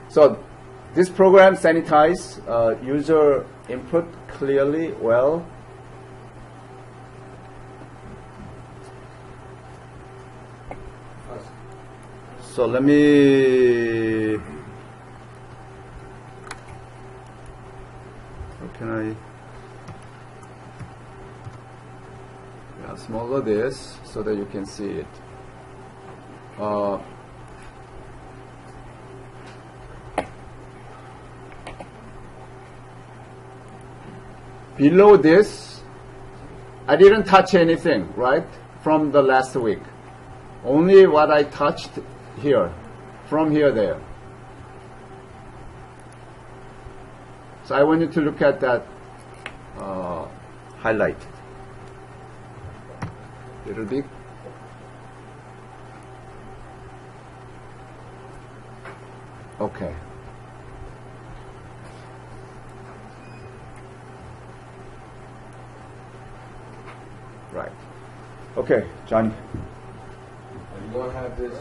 So this program sanitizes user input clearly, well. So let me, how can I, smaller this so that you can see it. Below this, I didn't touch anything, right, from the last week. Only what I touched here, from here there. So I want you to look at that highlight. Little bit. Okay. Right. Okay, Johnny. Are you going to have this,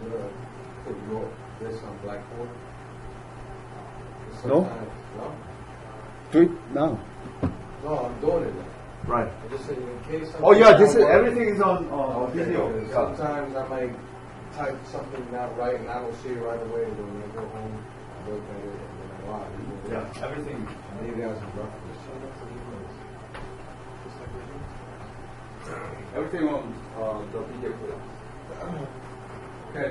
you're going to put this on Blackboard? No. No? Do it now. No, I'm doing it now. Right. I just said in case. Oh yeah, this is everything is on video. Okay. Sometimes I might type something not right and I don't see it right away. But when I go home, I look at it and then I wow. Yeah, everything. Maybe I was rough. Everything on the video clip. Okay.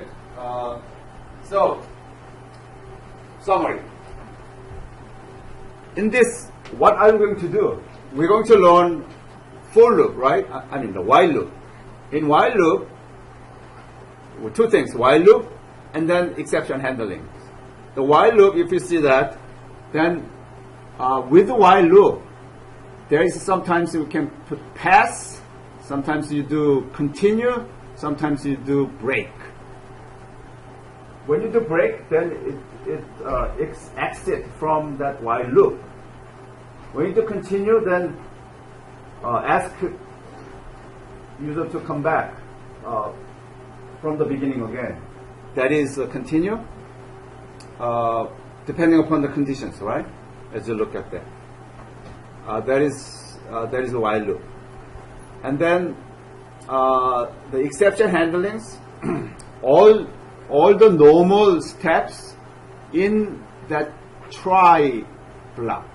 So summary. In this, what are we going to do? We're going to learn for loop, right? I mean the while loop. In while loop, two things: while loop and then exception handling. The while loop, if you see that, then with the while loop, there is sometimes you can put pass, sometimes you do continue, sometimes you do break. When you do break, then it exit from that while loop. When you do continue, then ask user to come back from the beginning again. That is continue. depending upon the conditions, right? As you look at that. That is a while loop. And then the exception handlings, all the normal steps in that try block.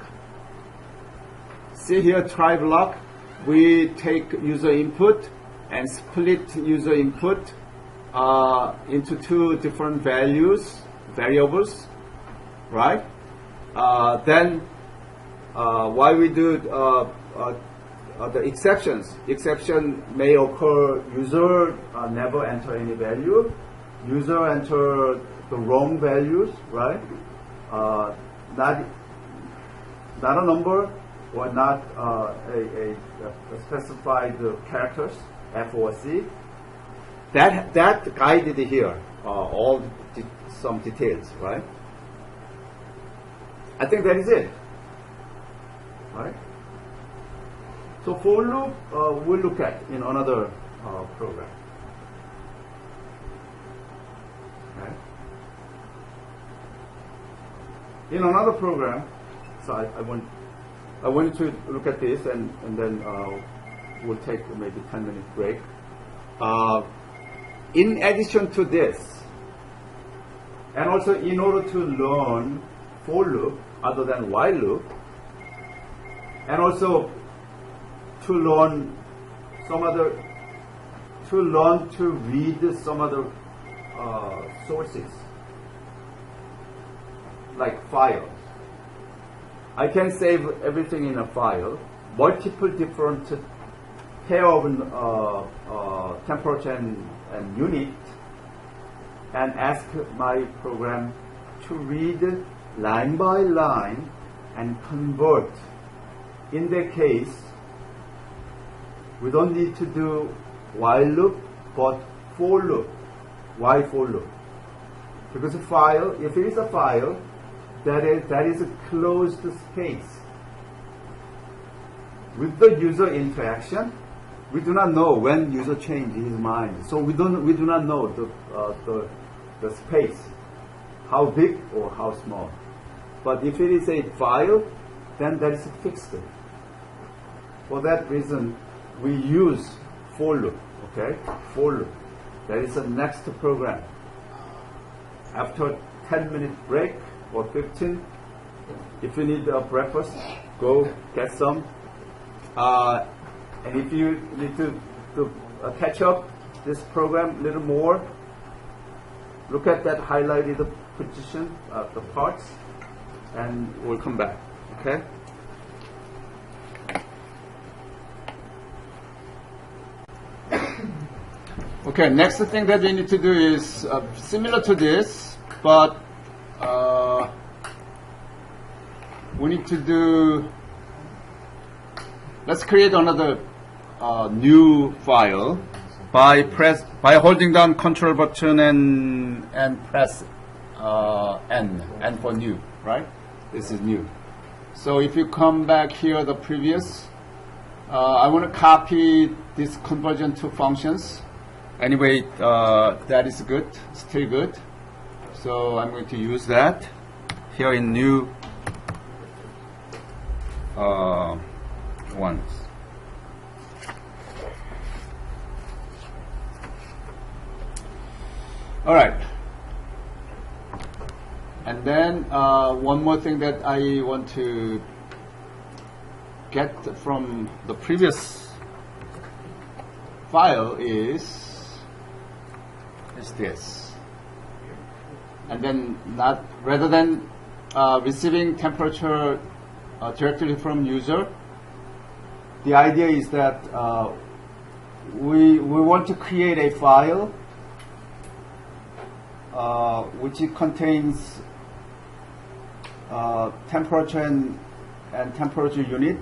See here, try block, we take user input and split user input into two different variables, right? Then why we do the exceptions. Exception may occur, user never enter any value, user enter the wrong values, right? Not a number or not a specified characters, F or C. That guided here, some details, right? I think that is it, right? So for loop, we'll look at in another program. Okay. In another program, so I wanted to look at this and then we'll take maybe 10-minute break. In addition to this, and also in order to learn for loop other than while loop, and also to learn to read some other sources like files. I can save everything in a file, multiple different pair of temperature and unit, and ask my program to read line by line and convert. In that case, we don't need to do while loop, but for loop. Why for loop? Because a file, if it is a file, that is a closed space. With the user interaction, we do not know when user changes his mind. So we do not know the space, how big or how small. But if it is a file, then that is fixed. For that reason, we use for loop. Okay, for loop. That is the next program. After 10-minute break or 15, if you need a breakfast, go get some. And if you need to catch up this program a little more, look at that highlighted position, the parts, and we'll come back. Okay. Okay, next thing that we need to do is similar to this, but we need to do, let's create another new file by holding down Control button and press N for new, right? This is new. So if you come back here, the previous, I want to copy this conversion to functions. Anyway, that is good, still good. So I'm going to use that here in new ones. All right. And then one more thing that I want to get from the previous file is this. And then rather than receiving temperature directly from user, the idea is that we want to create a file which contains temperature and temperature unit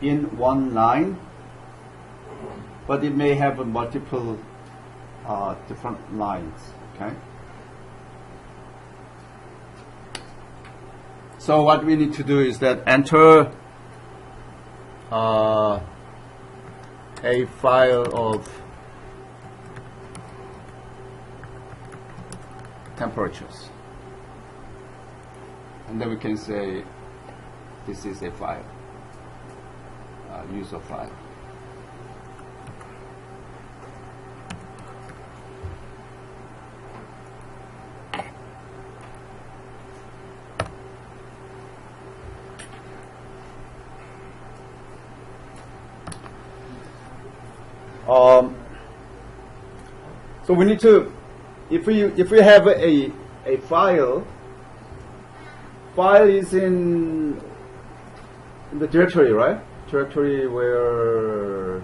in one line, but it may have multiple different lines. Okay. So what we need to do is that enter a file of temperatures. and then we can say this is a file, user file. So we need to, if we have a file is in the directory, right? Directory where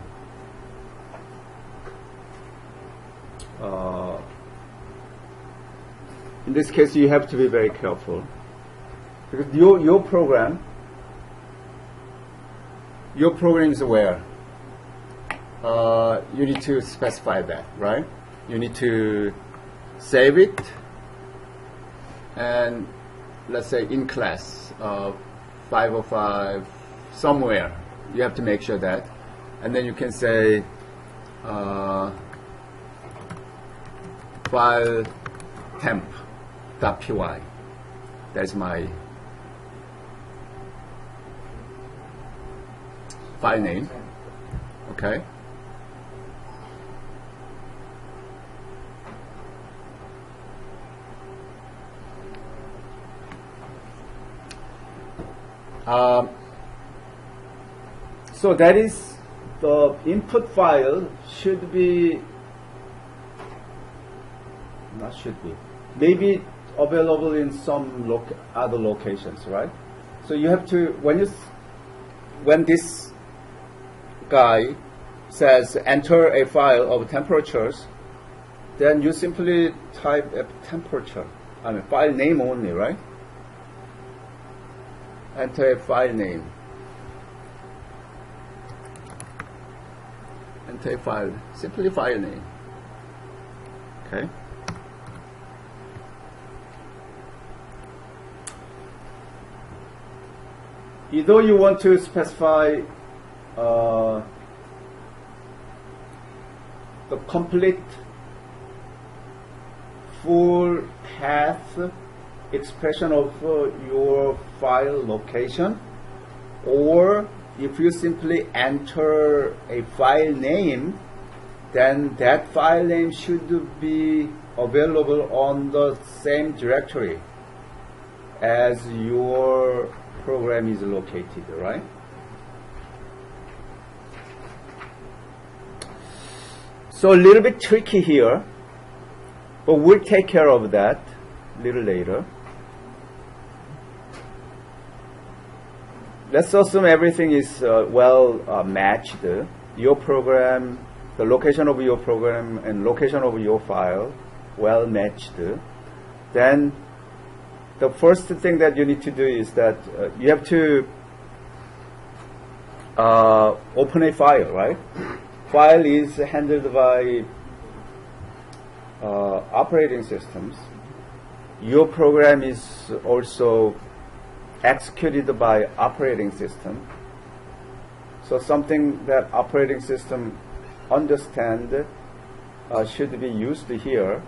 in this case you have to be very careful, because your program is where you need to specify that, right? You need to save it, and let's say in class 505 somewhere, you have to make sure that, and then you can say file temp.py. That's my file name. Okay. So that is, the input file should be, maybe available in some other locations, right? So you have to, when this guy says enter a file of temperatures, then you simply type a temperature, file name only, right? Enter a file name. Enter a file, simply file name. Okay. Either you want to specify the complete full path expression of your file location, or if you simply enter a file name, then that file name should be available on the same directory as your program is located, right? So a little bit tricky here, but we'll take care of that a little later. Let's assume everything is matched. Your program, the location of your program and location of your file, well matched. Then the first thing that you need to do is that you have to open a file, right? File is handled by operating systems. Your program is also executed by operating system. So something that operating system understand should be used here.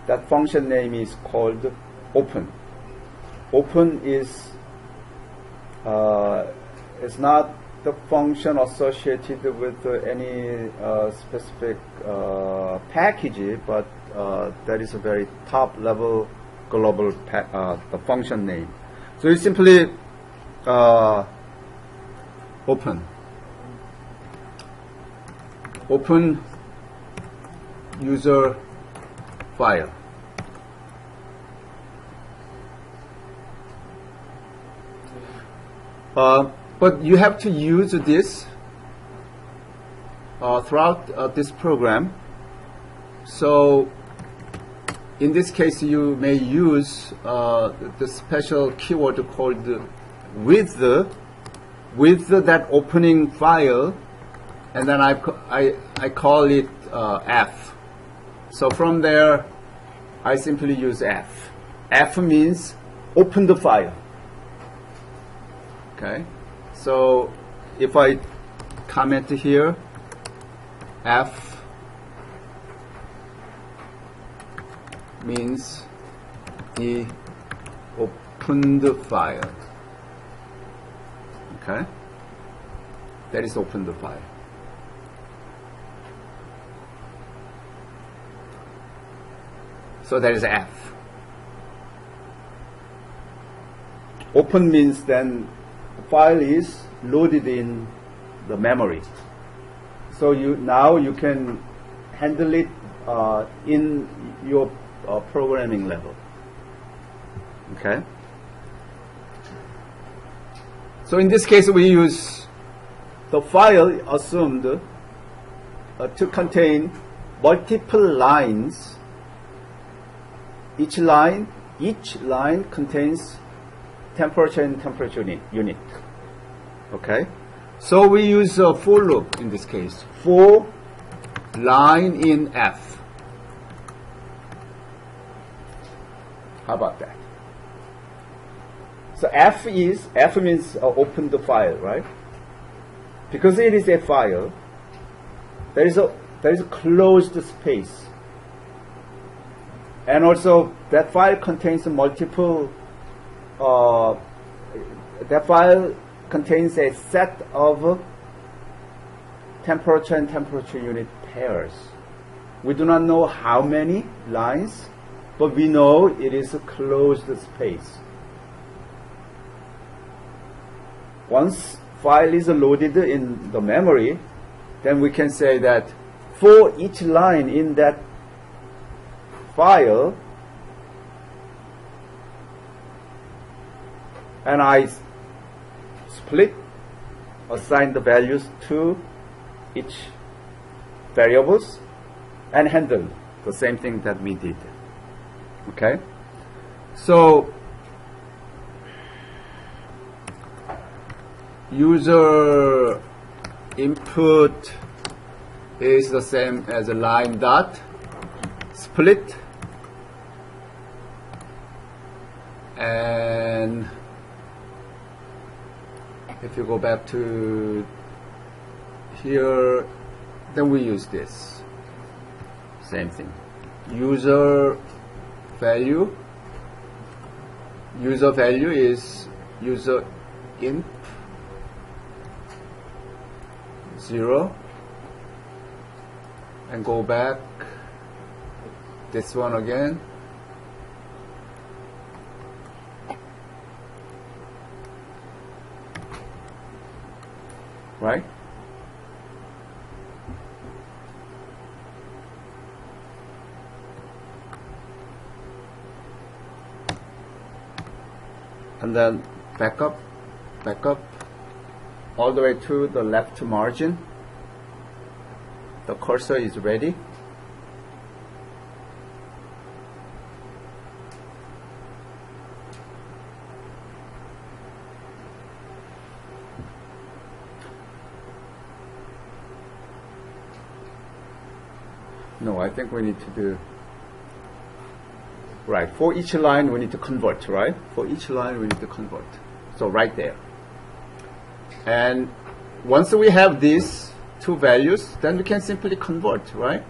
That function name is called open. Open is not the function associated with any specific package, but that is a very top level global the function name. So you simply open user file. But you have to use this throughout this program. So in this case, you may use the special keyword called with that opening file, and then I call it F. So from there, I simply use F. F means open the file. Okay. So if I comment here, F means the opened file. Okay? That is opened file. So that is F. Open means then the file is loaded in the memory. So now you can handle it in your programming level. Okay? So in this case we use the file assumed to contain multiple lines. Each line contains temperature and temperature unit. Okay? So we use a for loop in this case. For line in F. How about that? So F means open the file, right? Because it is a file, there is a closed space. And also that file contains multiple that file contains a set of temperature and temperature unit pairs. We do not know how many lines, but we know it is a closed space. Once file is loaded in the memory, then we can say that for each line in that file, and I assign the values to each variables and handle the same thing that we did. Okay? So user input is the same as a line dot split, and if you go back to here, then we use this same thing. User value is user inp 0, and go back this one again. Right? And then back up, all the way to the left margin. The cursor is ready. No, I think we need to do, right, for each line we need to convert, right? For each line we need to convert. So right there. And once we have these two values, then we can simply convert, right?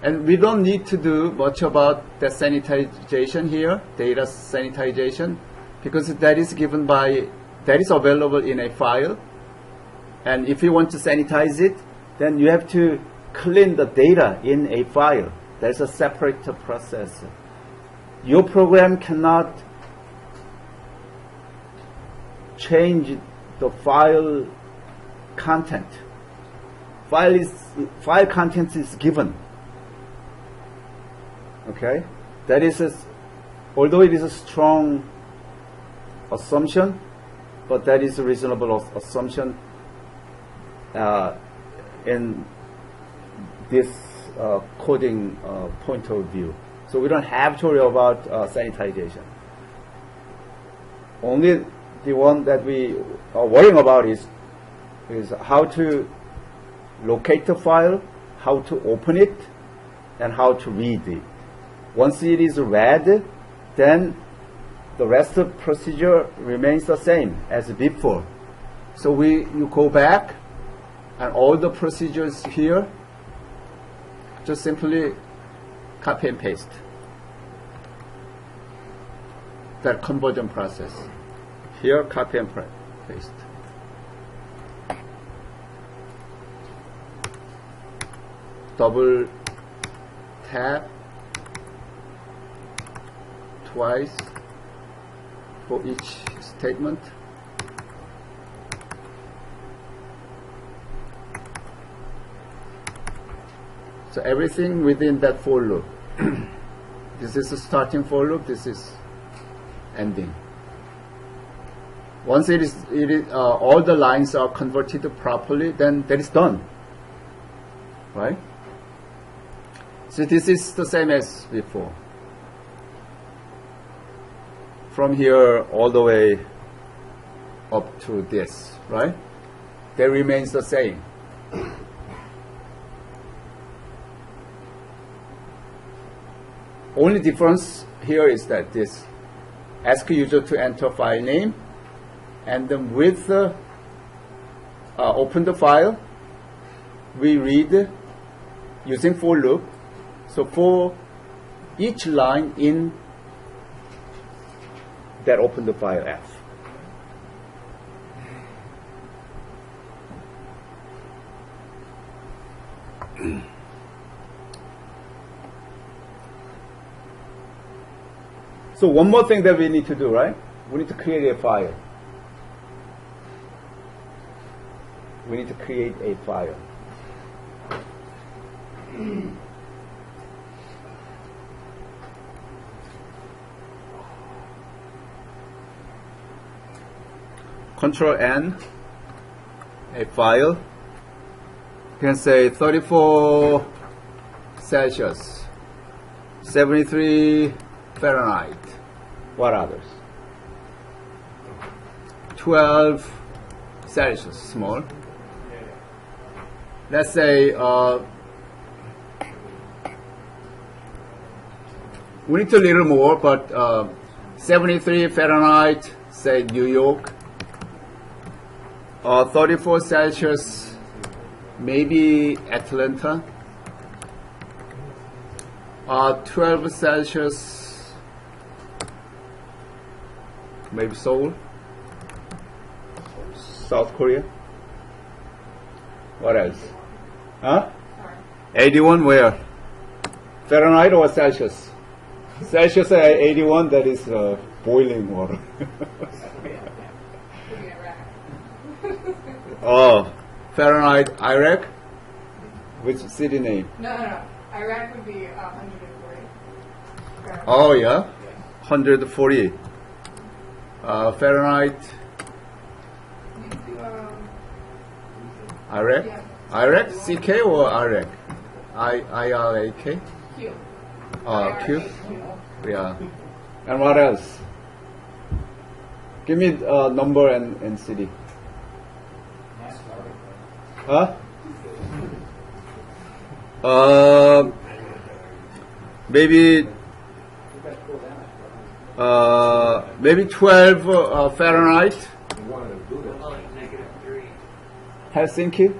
And we don't need to do much about the sanitization here, data sanitization, because that is given by, that is available in a file. And if you want to sanitize it, then you have to clean the data in a file. There's a separate process. Your program cannot change the file content. File content is given. Okay? That is although it is a strong assumption, but that is a reasonable assumption in this coding point of view. So we don't have to worry about sanitization. Only the one that we are worrying about is how to locate the file, how to open it, and how to read it. Once it is read, then the rest of the procedure remains the same as before. So you go back, and all the procedures here, just simply copy and paste. that conversion process. Here, copy and paste. Double tap twice for each statement. So everything within that for loop. This is the starting for loop, this is ending. Once all the lines are converted properly, then that is done. Right? So this is the same as before. From here all the way up to this, right? That remains the same. Only difference here is that this ask user to enter file name, and then with the open the file, we read using for loop. So for each line in that open the file F. So one more thing that we need to do, right? We need to create a file. We need to create a file. Control N, a file. You can say 34 Celsius, 73 Fahrenheit. What others? 12 Celsius, small. Let's say we need a little more, but 73 Fahrenheit, say New York. 34 Celsius, maybe Atlanta. 12 Celsius, maybe Seoul, South Korea. What else? Huh? 81 where? Fahrenheit or Celsius? Celsius 81, that is boiling water. Oh, Fahrenheit, Iraq? Which city name? No. Iraq would be 140. Oh, yeah? 140. Fahrenheit, Iraq? Yeah. Iraq? CK or Iraq? IRAK? Q. Q? Yeah. And what else? Give me number and city. Huh? Maybe 12 Fahrenheit. Helsinki.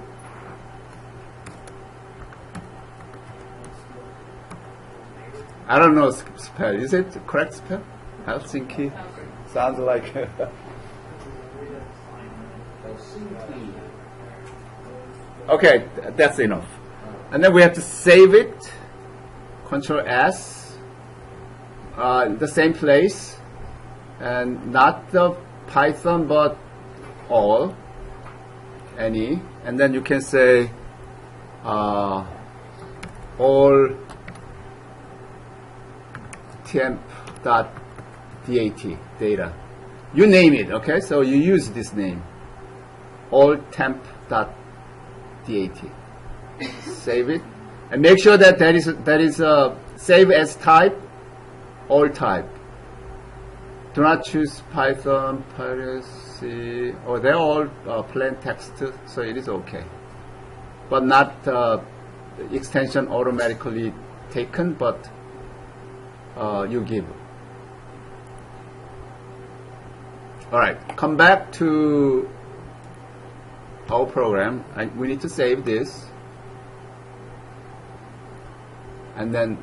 I don't know spell. Is it correct spell? Helsinki. Sounds like. Okay, that's enough. And then we have to save it. Control S. The same place, and not the Python, but all. Any, and then you can say all temp.dat data. You name it, okay? So you use this name. All temp.dat. Save it, and make sure that that is save as type, all type. Do not choose Python, piracy, or they're all plain text, so it is okay. But not extension automatically taken, but you give. All right, come back to our program. We need to save this and then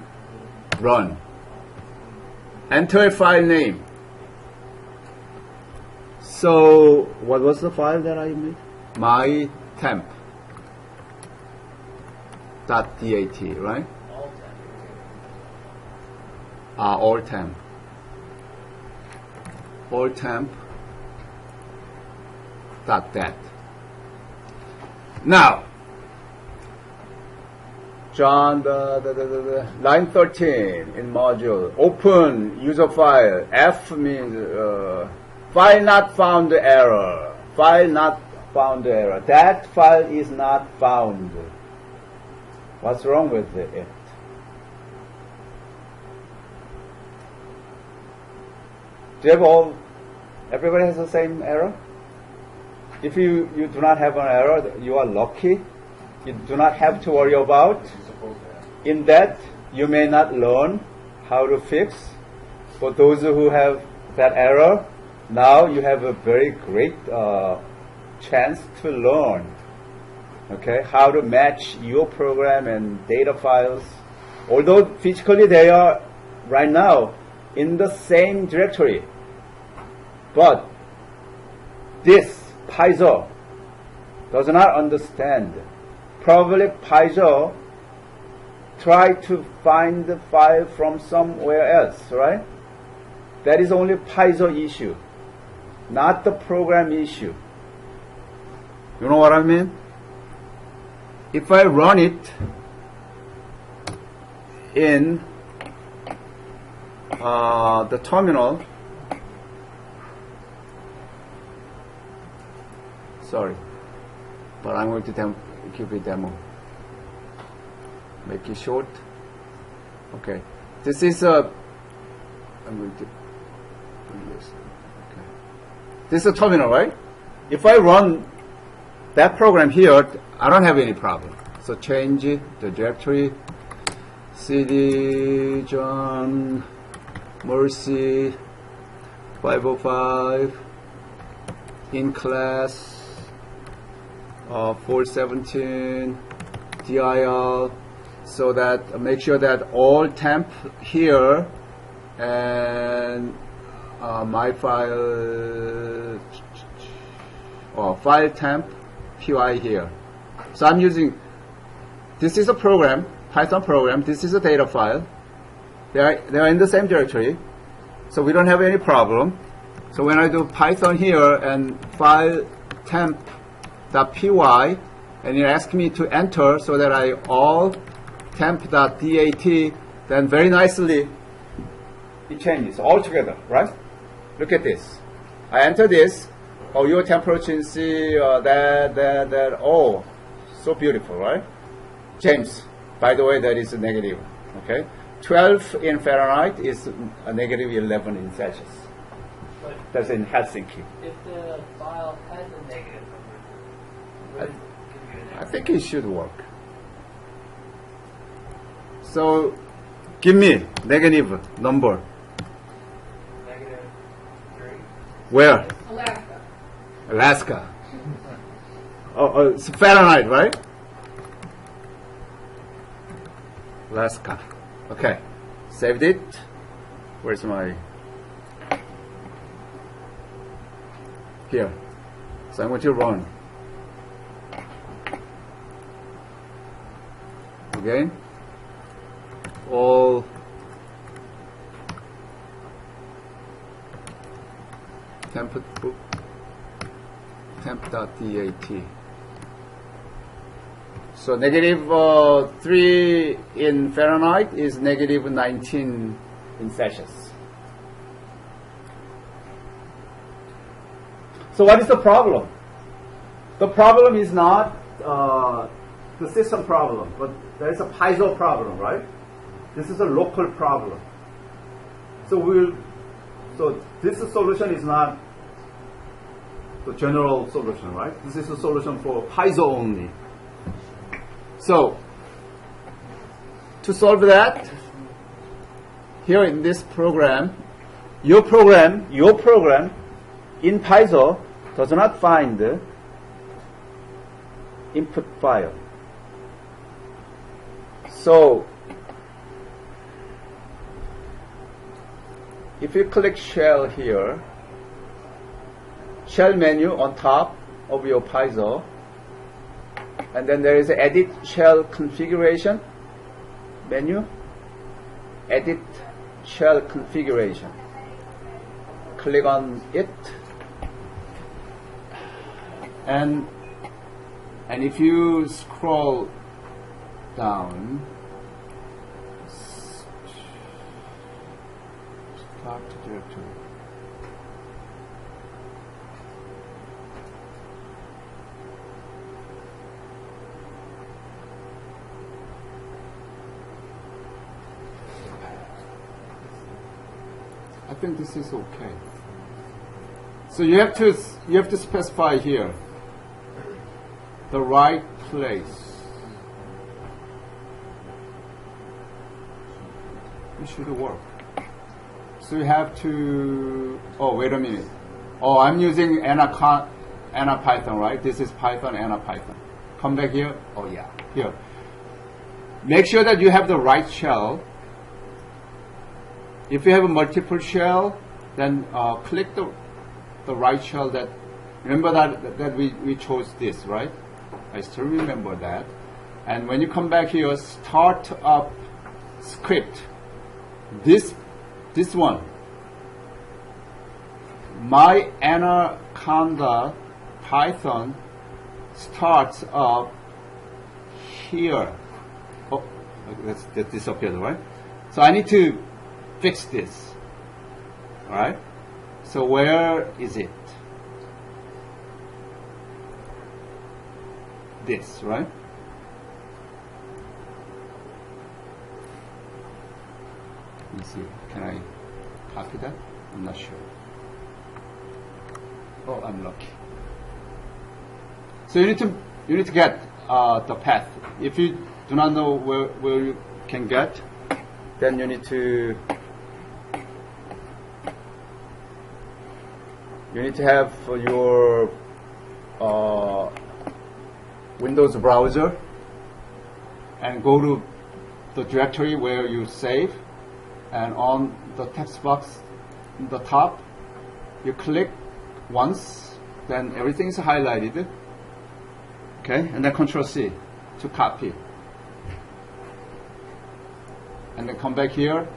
run. Enter a file name. So what was the file that I made? My temp .dat, right? All temp. All temp .dat. Now, John, line 13 in module, open user file. F means file not found error. File not found error. That file is not found. What's wrong with it? Do you have all, everybody has the same error? If you do not have an error, you are lucky. You do not have to worry about. In that, you may not learn how to fix. For those who have that error, now you have a very great chance to learn, okay, how to match your program and data files. Although physically they are right now in the same directory, but this Paizo does not understand. Probably Paizo try to find the file from somewhere else, right? That is only Paizo issue, not the program issue. You know what I mean? If I run it in the terminal, sorry, but I'm going to give a demo. Make it short. Okay, this is a. I'm going to bring this. Okay, this is a terminal, right? If I run that program here, I don't have any problem. So change the directory. CD John Mercy 505 in class 417 DIL, so that make sure that all temp here and my file or file temp PY here. So I'm using, this is a program, Python program, this is a data file. They are in the same directory, so we don't have any problem. So when I do Python here and file temp.py, and you ask me to enter so that I all temp.dat, then very nicely it changes all together, right? Look at this. I enter this. Oh, your temperature in C, that, oh, so beautiful, right? James, by the way, that is a negative, okay? 12 in Fahrenheit is a negative 11 in Celsius. But that's in Helsinki. if the file has a negative number, would it give you a I negative? think it should work. So, give me negative number. -3. Where? Alaska. Alaska. Oh, it's Fahrenheit, right? Alaska. Okay. Saved it. Where's my... Here. So I'm going to run. Again. All temp.dat. So negative 3 in Fahrenheit is negative 19 in Celsius. So what is the problem? The problem is not the system problem, but there is a Paizo problem, right? This is a local problem. So this solution is not the general solution, right? This is a solution for Paizo only. So to solve that, here in this program, your program in Paizo does not find the input file. So if you click shell here, shell menu on top of your Piezo, and then there is edit shell configuration menu, edit shell configuration. Click on it, and if you scroll down, start directory. I think this is okay. So you have to specify here the right place. It should work. So you have to. Oh, wait a minute. Oh, I'm using Python, right? This is Python, Python. Come back here. Oh yeah, here. Make sure that you have the right shell. If you have a multiple shell, then click the right shell. That remember that we chose this, right? I still remember that. And when you come back here, start up script. This one. My Anaconda Python starts up here. Oh, that disappeared, right? So I need to fix this. All right. So where is it? This, right? Let me see. Can I copy that? I'm not sure. Oh, I'm lucky. So you need to get the path. If you do not know where you can get, then you need to have your Windows browser and go to the directory where you save, and on the text box in the top you click once, then everything is highlighted. Okay, and then Control C to copy, and then come back here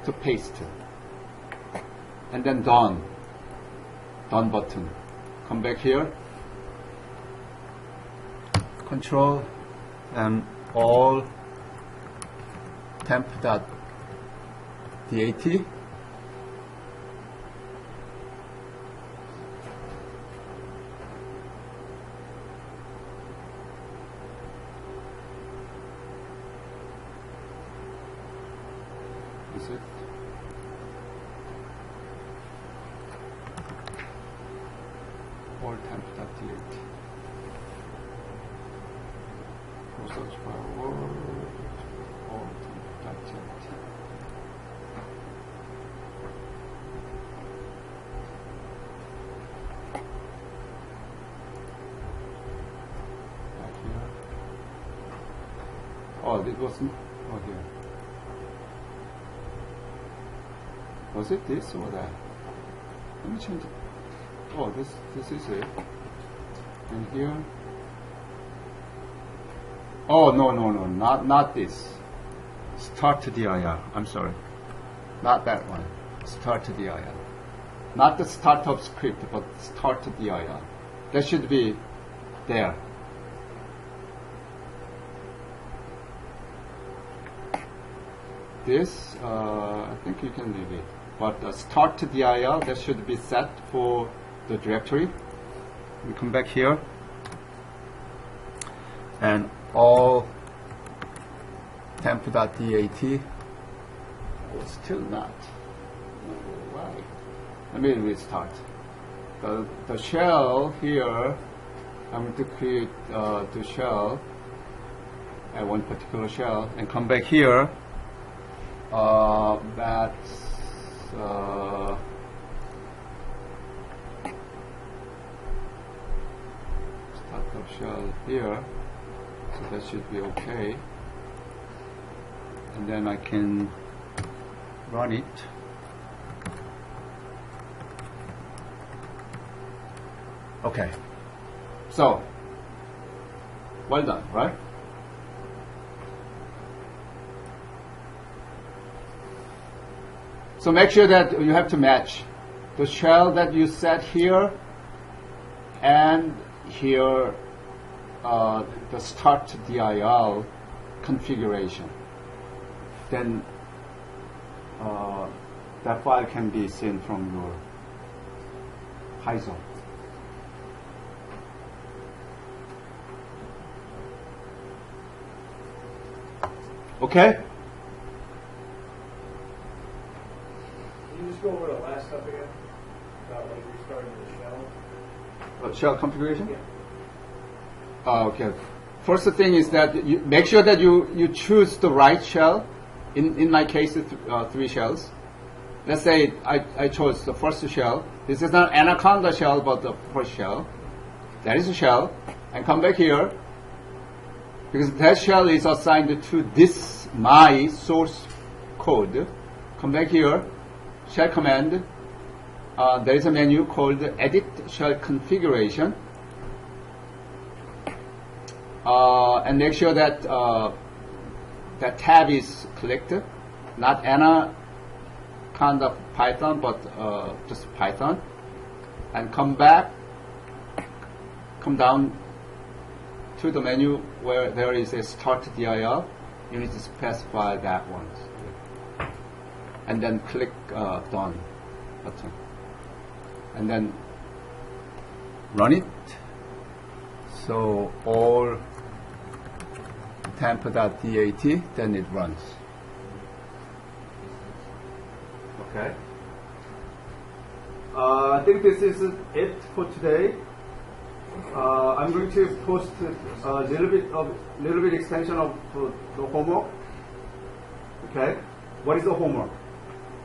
to paste, and then done button. Come back here, Control and all temp.dat. Is it? All temp.dat. Search by word. All temp.dat. Back here. Oh, it wasn't. Oh, here. Was it this or that? Let me change it. Oh, this is it. And here. Oh, no, not this. Start to dir. I'm sorry. Not that one. Start to dir. Not the startup script, but start to dir. That should be there. This, I think you can leave it. But start to dir, that should be set for the directory. We come back here. And all temp.dat. Oh, still not. Why? Let me restart. The shell here, I'm going to create the shell, one particular shell, and come back here. That's startup shell here. So that should be okay. And then I can run it. Okay. So, well done, right? So make sure that you have to match the shell that you set here and here the start DIL configuration. Then that file can be seen from your Python. Okay? Can you just go over the last step again? About like restarting the shell? Shell configuration? Yeah. Okay. First thing is that you make sure that you choose the right shell. In my case, it's 3 shells. Let's say I chose the first shell. This is not Anaconda shell, but the first shell. That is a shell. And come back here, because that shell is assigned to this, my source code. Come back here, shell command. There is a menu called Edit Shell Configuration. And make sure that that tab is clicked, not Anaconda Python, but just Python. And come back, come down to the menu where there is a Start DIL. You need to specify that one. And then click Done button. And then run it. So all temp.dat, then it runs. Okay. I think this is it for today. I'm going to post a little bit extension of the homework. Okay. What is the homework?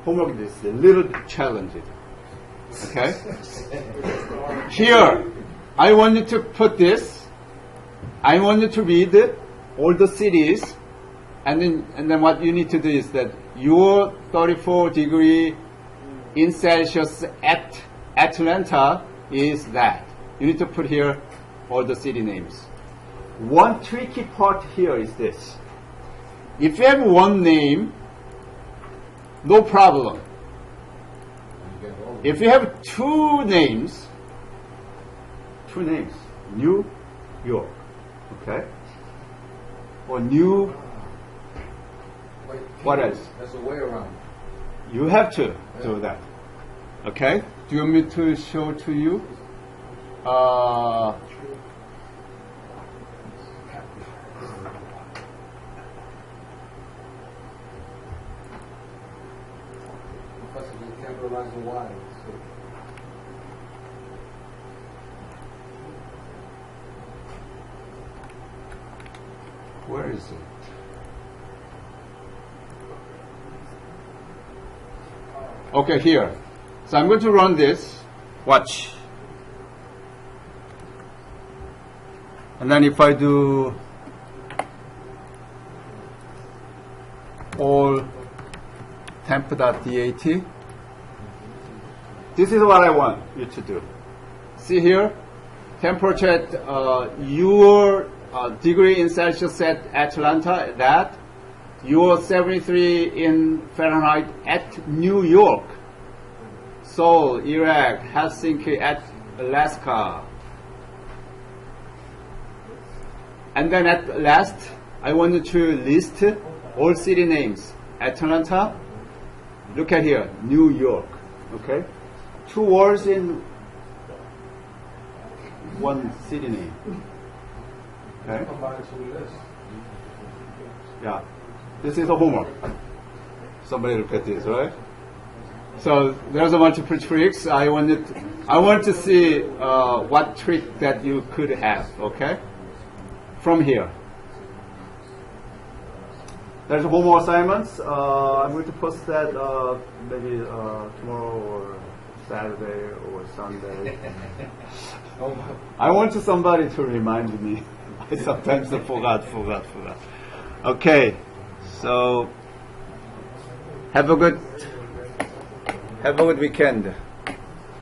Homework is a little challenge. Okay. Here, I want you to put this. I want you to read all the cities, and then what you need to do is that your 34 degree in Celsius at Atlanta is that. You need to put here all the city names. One tricky part here is this. If you have one name, no problem. If you have two names, New York, okay? Or New, what else? That's a way around. You have to do that, okay? Do you want me to show to you? Professor, you capitalize the Y. Where is it? Okay, here. So I'm going to run this. Watch. And then if I do all temp.dat, this is what I want you to do. See here, temperature at your degree in Celsius at Atlanta, that your 73 in Fahrenheit at New York, Seoul, Iraq, Helsinki, at Alaska. And then at last, I want you to list all city names. Atlanta, look at here, New York, okay? 2 words in one city name. Okay? Yeah, this is a homework. Somebody look at this, right? So there's a multiple tricks. I want to see what trick that you could have, okay? From here. There's homework assignments. I'm going to post that maybe tomorrow or Saturday or Sunday. I want somebody to remind me. I sometimes forgot. Okay, so have a good weekend.